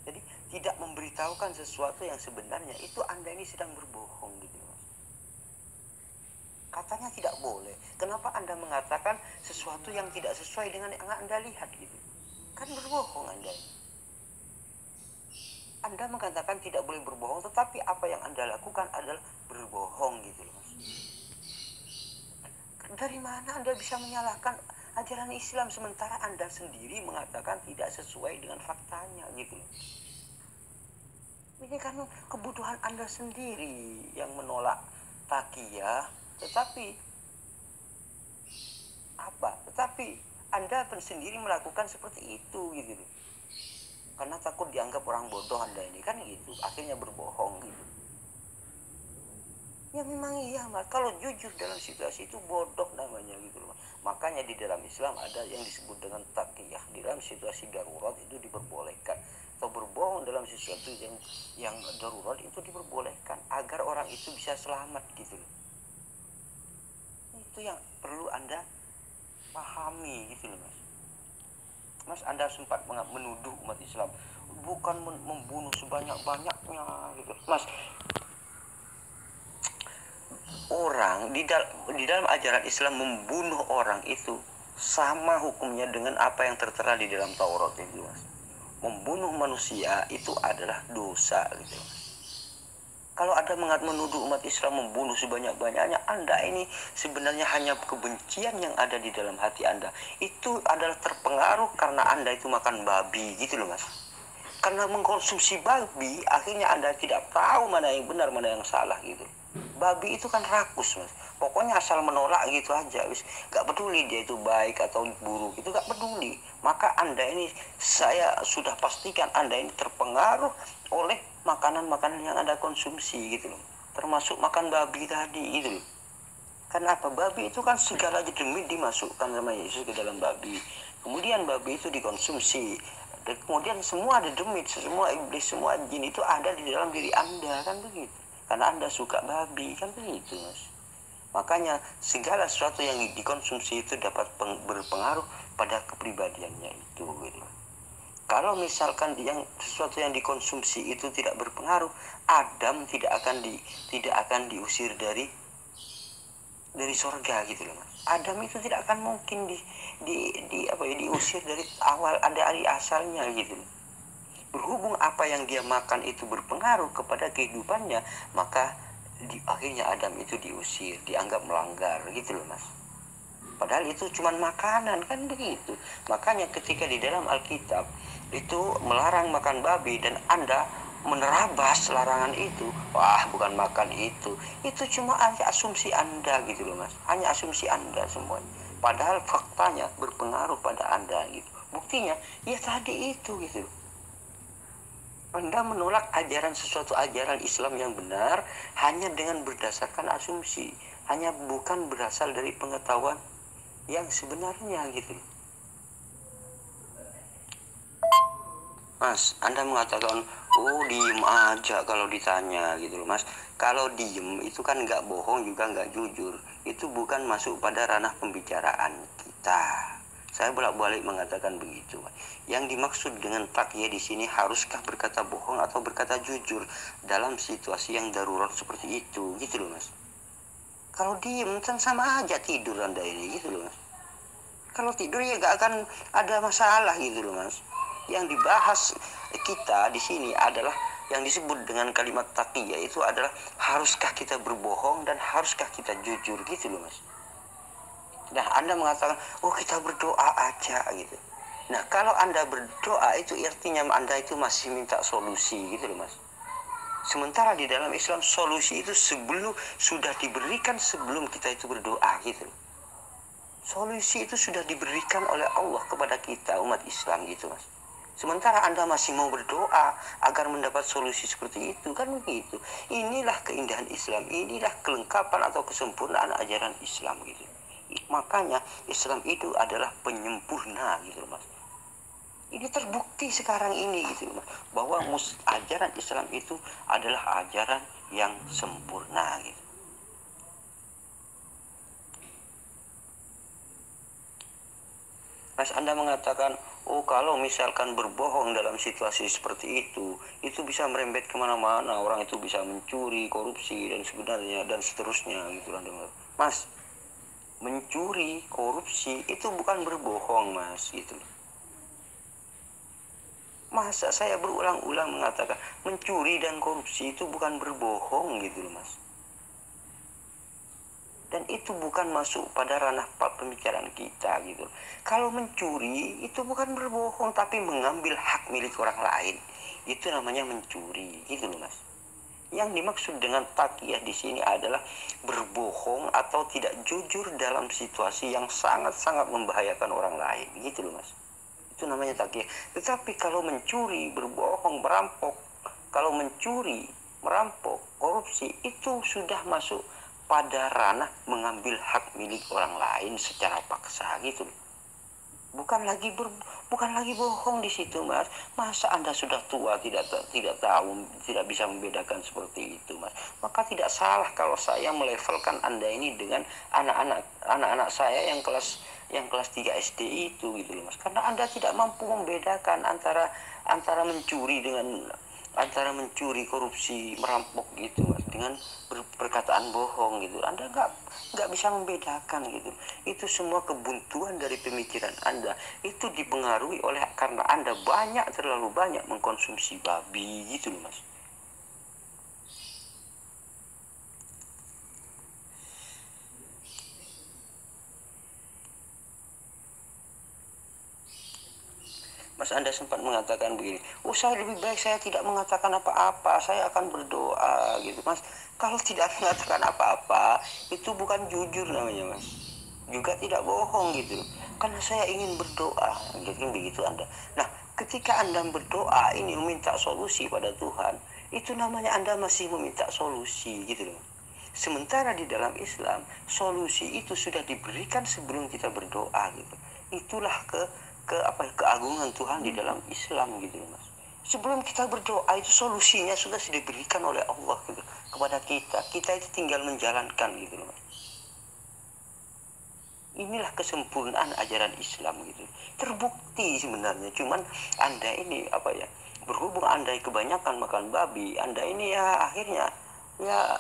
Jadi tidak memberitahukan sesuatu yang sebenarnya, itu Anda ini sedang berbohong gitu, Mas. Katanya tidak boleh, kenapa Anda mengatakan sesuatu yang tidak sesuai dengan yang Anda lihat gitu? Kan berbohong Anda. Anda mengatakan tidak boleh berbohong, tetapi apa yang Anda lakukan adalah berbohong gitu loh, Mas. Dari mana Anda bisa menyalahkan ajaran Islam sementara Anda sendiri mengatakan tidak sesuai dengan faktanya gitu loh. Ini kan kebutuhan Anda sendiri yang menolak takyah, tetapi Anda sendiri melakukan seperti itu gitu loh. Karena takut dianggap orang bodoh Anda ini kan gitu, akhirnya berbohong gitu. Ya memang iya, Mas. Kalau jujur dalam situasi itu bodoh namanya gitu loh. Makanya di dalam Islam ada yang disebut dengan taqiyah. Di dalam situasi darurat itu diperbolehkan. Atau berbohong dalam sesuatu yang darurat itu diperbolehkan agar orang itu bisa selamat gitu loh. Itu yang perlu Anda pahami gitu loh, Mas. Mas, Anda sempat menuduh umat Islam bukan membunuh sebanyak-banyaknya gitu. Mas, orang di dalam ajaran Islam membunuh orang itu sama hukumnya dengan apa yang tertera di dalam Taurat itu, Mas. Membunuh manusia itu adalah dosa gitu, Mas. Kalau Anda menuduh umat Islam membunuh sebanyak-banyaknya, Anda ini sebenarnya hanya kebencian yang ada di dalam hati Anda. Itu adalah terpengaruh karena Anda itu makan babi gitu loh, Mas. Karena mengkonsumsi babi, akhirnya Anda tidak tahu mana yang benar, mana yang salah gitu. Babi itu kan rakus, Mas. Pokoknya asal menolak gitu aja, wis. Gak peduli dia itu baik atau buruk, itu gak peduli. Maka Anda ini, saya sudah pastikan Anda ini terpengaruh oleh makanan-makanan yang Anda konsumsi gitu loh. Termasuk makan babi tadi gitu loh. Karena apa? Babi itu kan segala demit dimasukkan sama Yesus ke dalam babi. Kemudian babi itu dikonsumsi. Dan kemudian semua ada demit, semua iblis, semua jin itu ada di dalam diri Anda, kan begitu. Karena Anda suka babi, kan begitu, Mas. Makanya segala sesuatu yang dikonsumsi itu dapat berpengaruh pada kepribadiannya itu gitu. Kalau misalkan sesuatu yang dikonsumsi itu tidak berpengaruh, Adam tidak akan diusir dari sorga gitu loh, Mas. Adam itu tidak akan mungkin diusir dari awal, ada dari asalnya gitu loh. Berhubung apa yang dia makan itu berpengaruh kepada kehidupannya, maka akhirnya Adam itu diusir, dianggap melanggar gitu loh Mas. Padahal itu cuma makanan, kan begitu. Makanya ketika di dalam Alkitab itu melarang makan babi dan Anda menerabas larangan itu, wah bukan makan itu cuma hanya asumsi Anda gitu loh Mas, hanya asumsi Anda semuanya. Padahal faktanya berpengaruh pada Anda gitu. Buktinya ya tadi itu gitu. Anda menolak sesuatu ajaran Islam yang benar hanya dengan berdasarkan asumsi, hanya bukan berasal dari pengetahuan yang sebenarnya gitu. Mas, Anda mengatakan, oh diem aja kalau ditanya gitu loh Mas. Kalau diem itu kan nggak bohong juga nggak jujur. Itu bukan masuk pada ranah pembicaraan kita. Saya bolak-balik mengatakan begitu. Yang dimaksud dengan takyah di sini haruskah berkata bohong atau berkata jujur dalam situasi yang darurat seperti itu, gitu loh Mas. Kalau diem kan sama aja tidur Anda ini, gitu loh Mas. Kalau tidur ya gak akan ada masalah gitu loh Mas. Yang dibahas kita di sini adalah yang disebut dengan kalimat taqiyah itu adalah haruskah kita berbohong dan haruskah kita jujur gitu loh Mas. Nah Anda mengatakan oh kita berdoa aja gitu. Nah kalau Anda berdoa itu artinya Anda itu masih minta solusi gitu loh Mas. Sementara di dalam Islam solusi itu sudah diberikan sebelum kita itu berdoa gitu loh. Solusi itu sudah diberikan oleh Allah kepada kita umat Islam gitu Mas. Sementara Anda masih mau berdoa agar mendapat solusi seperti itu, kan begitu. Inilah keindahan Islam, inilah kelengkapan atau kesempurnaan ajaran Islam gitu. Makanya Islam itu adalah penyempurna gitu Mas. Ini terbukti sekarang ini gitu Mas, bahwa ajaran Islam itu adalah ajaran yang sempurna gitu. Mas Anda mengatakan, oh kalau misalkan berbohong dalam situasi seperti itu bisa merembet kemana-mana, orang itu bisa mencuri, korupsi dan sebenarnya dan seterusnya gitu. Mas, mencuri, korupsi itu bukan berbohong Mas gitu. Masa saya berulang-ulang mengatakan mencuri dan korupsi itu bukan berbohong gitu loh Mas. Dan itu bukan masuk pada ranah pembicaraan kita gitu. Kalau mencuri itu bukan berbohong tapi mengambil hak milik orang lain. Itu namanya mencuri gitu loh Mas. Yang dimaksud dengan taqiyah di sini adalah berbohong atau tidak jujur dalam situasi yang sangat-sangat membahayakan orang lain gitu loh Mas. Itu namanya taqiyah. Tetapi kalau mencuri, berbohong, merampok, kalau mencuri, merampok, korupsi itu sudah masuk pada ranah mengambil hak milik orang lain secara paksa gitu. Bukan lagi bohong di situ Mas. Masa Anda sudah tua tidak tahu, tidak bisa membedakan seperti itu Mas. Maka tidak salah kalau saya melevelkan Anda ini dengan anak-anak saya yang kelas 3 SD itu gitu loh Mas. Karena Anda tidak mampu membedakan antara mencuri, korupsi, merampok gitu Mas, dengan perkataan bohong gitu. Anda nggak bisa membedakan gitu. Itu semua kebuntuan dari pemikiran Anda. Itu dipengaruhi karena Anda terlalu banyak mengkonsumsi babi gitu loh Mas. Mas Anda sempat mengatakan begini, lebih baik saya tidak mengatakan apa-apa, saya akan berdoa gitu Mas. Kalau tidak mengatakan apa-apa itu bukan jujur namanya Mas, juga tidak bohong gitu, karena saya ingin berdoa gitu, begitu Anda. Nah ketika Anda berdoa ini meminta solusi pada Tuhan, itu namanya Anda masih meminta solusi gitu loh. Sementara di dalam Islam solusi itu sudah diberikan sebelum kita berdoa gitu. Itulah keagungan Tuhan di dalam Islam gitu Mas. Sebelum kita berdoa itu solusinya sudah diberikan oleh Allah gitu kepada kita. Kita itu tinggal menjalankan gitu Mas. Inilah kesempurnaan ajaran Islam gitu. Terbukti sebenarnya, cuman Anda ini berhubung Anda kebanyakan makan babi, Anda ini ya akhirnya ya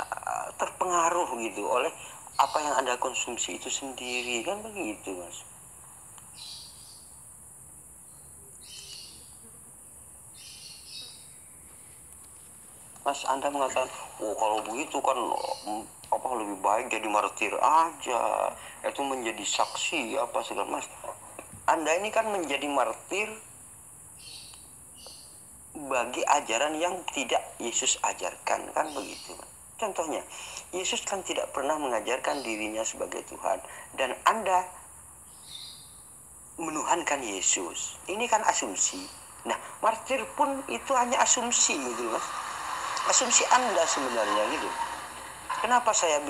terpengaruh gitu oleh apa yang Anda konsumsi itu sendiri, kan begitu Mas. Mas, Anda mengatakan, oh kalau begitu kan lebih baik jadi martir aja, itu menjadi saksi apa segala. Mas, Anda ini kan menjadi martir bagi ajaran yang tidak Yesus ajarkan, kan begitu. Contohnya, Yesus kan tidak pernah mengajarkan dirinya sebagai Tuhan, dan Anda menuhankan Yesus. Ini kan asumsi. Nah, martir pun itu hanya asumsi gitu, Mas. Asumsi Anda sebenarnya gitu. Kenapa saya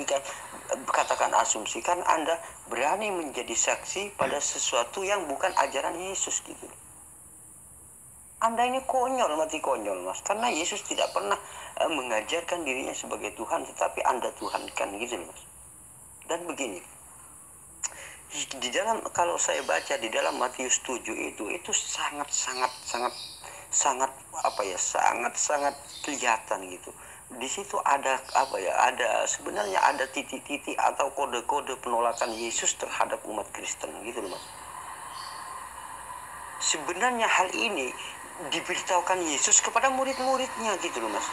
katakan asumsi? Kan Anda berani menjadi saksi pada sesuatu yang bukan ajaran Yesus gitu. Anda ini konyol, mati konyol, Mas. Karena Yesus tidak pernah mengajarkan dirinya sebagai Tuhan, tetapi Anda tuhankan gitu, Mas. Dan begini, di dalam, kalau saya baca di dalam Matius 7 itu sangat kelihatan gitu. Di situ ada sebenarnya ada titik-titik atau kode-kode penolakan Yesus terhadap umat Kristen gitu, Mas. Sebenarnya hal ini diberitahukan Yesus kepada murid-muridnya gitu loh, Mas.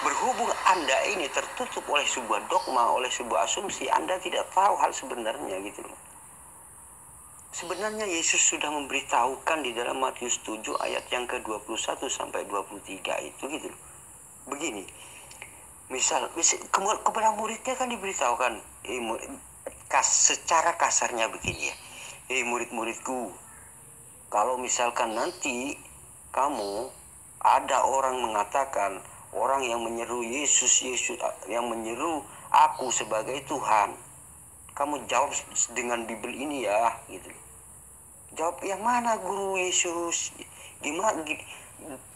Berhubung Anda ini tertutup oleh sebuah dogma, oleh sebuah asumsi, Anda tidak tahu hal sebenarnya gitu loh. Sebenarnya Yesus sudah memberitahukan di dalam Matius 7 ayat yang ke-21 sampai 23 itu gitu loh. Begini, misal kepada muridnya kan diberitahukan, secara kasarnya begini ya, murid-muridku, kalau misalkan nanti kamu ada orang mengatakan, orang yang menyeru Yesus yang menyeru aku sebagai Tuhan, kamu jawab dengan Bible ini ya gitu. Jawab yang mana Guru Yesus? Gimana?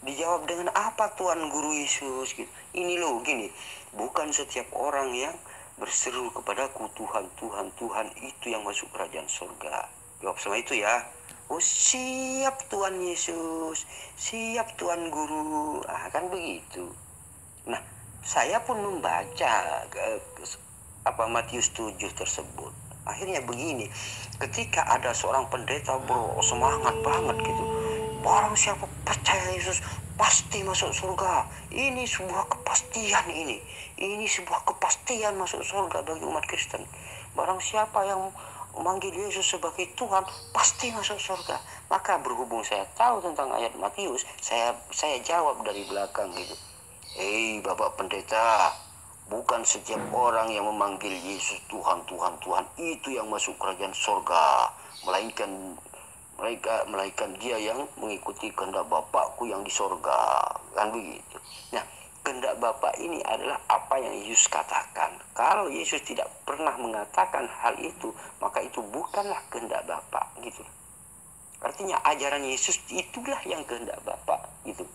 Dijawab dengan apa Tuhan Guru Yesus gitu. Ini loh gini, bukan setiap orang yang berseru kepadaku Tuhan, Tuhan, Tuhan itu yang masuk kerajaan surga. Jawab sama itu ya. Oh siap Tuhan Yesus, siap Tuhan Guru, kan begitu. Nah, saya pun membaca Matius 7 tersebut. Akhirnya begini, ketika ada seorang pendeta semangat banget gitu, barang siapa percaya Yesus pasti masuk surga. Ini sebuah kepastian ini sebuah kepastian masuk surga bagi umat Kristen. Barang siapa yang memanggil Yesus sebagai Tuhan pasti masuk surga. Maka berhubung saya tahu tentang ayat Matius, saya jawab dari belakang gitu. Bapak pendeta, bukan setiap orang yang memanggil Yesus Tuhan, Tuhan, Tuhan itu yang masuk kerajaan surga, melainkan dia yang mengikuti kehendak Bapakku yang di surga, kan begitu. Nah, kehendak Bapa ini adalah apa yang Yesus katakan. Kalau Yesus tidak pernah mengatakan hal itu, maka itu bukanlah kehendak Bapa gitu. Artinya ajaran Yesus itulah yang kehendak Bapa gitu.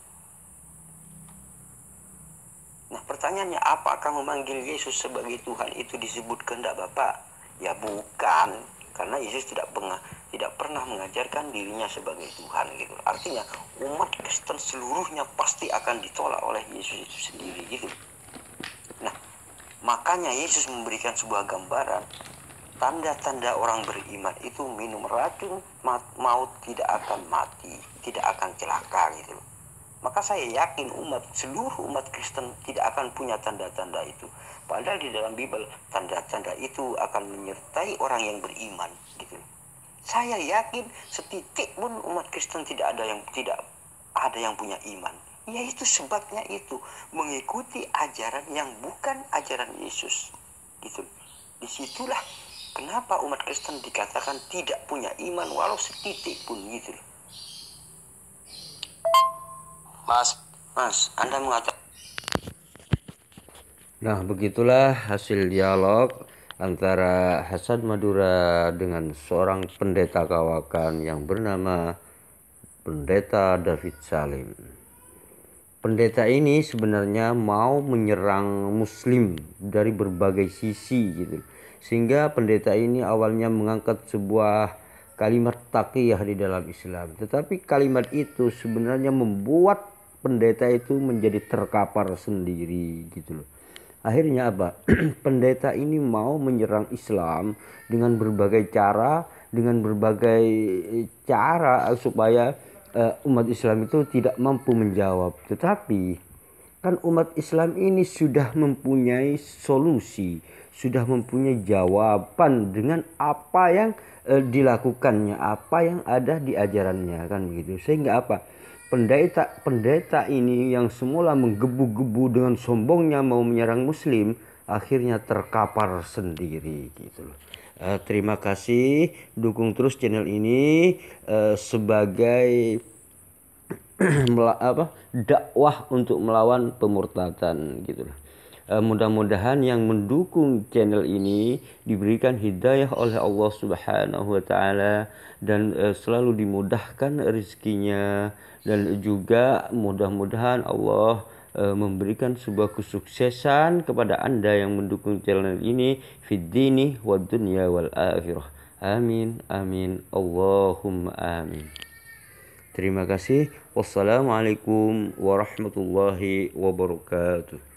Nah, pertanyaannya, apakah memanggil Yesus sebagai Tuhan itu disebut kehendak Bapa? Ya bukan, karena Yesus tidak pernah mengajarkan dirinya sebagai Tuhan gitu. Artinya umat Kristen seluruhnya pasti akan ditolak oleh Yesus itu sendiri gitu. Nah, makanya Yesus memberikan sebuah gambaran, tanda-tanda orang beriman itu minum racun maut tidak akan mati, tidak akan celaka gitu. Maka saya yakin seluruh umat Kristen tidak akan punya tanda-tanda itu. Padahal di dalam Bible tanda-tanda itu akan menyertai orang yang beriman gitu. Saya yakin setitik pun umat Kristen tidak ada yang punya iman. Yaitu sebabnya itu mengikuti ajaran yang bukan ajaran Yesus gitu. Disitulah kenapa umat Kristen dikatakan tidak punya iman walau setitik pun gitu. Mas, Anda mengatakan. Nah, begitulah hasil dialog antara Hasan Madura dengan seorang pendeta kawakan yang bernama Pendeta David Salim. Pendeta ini sebenarnya mau menyerang Muslim dari berbagai sisi gitu. Sehingga pendeta ini awalnya mengangkat sebuah kalimat taqiyah di dalam Islam. Tetapi kalimat itu sebenarnya membuat pendeta itu menjadi terkapar sendiri gitu loh. Akhirnya apa? Pendeta ini mau menyerang Islam dengan berbagai cara supaya umat Islam itu tidak mampu menjawab. Tetapi kan umat Islam ini sudah mempunyai solusi, sudah mempunyai jawaban dengan apa yang dilakukannya, apa yang ada di ajarannya, kan begitu. Sehingga apa? Pendeta ini yang semula menggebu-gebu dengan sombongnya mau menyerang Muslim, akhirnya terkapar sendiri gitu loh. Terima kasih, dukung terus channel ini sebagai dakwah untuk melawan pemurtadan gitu loh. Mudah-mudahan yang mendukung channel ini diberikan hidayah oleh Allah Subhanahu wa taala dan selalu dimudahkan rezekinya, dan juga mudah-mudahan Allah memberikan sebuah kesuksesan kepada Anda yang mendukung channel ini fid dini wad dunya wal akhirah. Amin amin Allahumma amin. Terima kasih. Wassalamualaikum warahmatullahi wabarakatuh.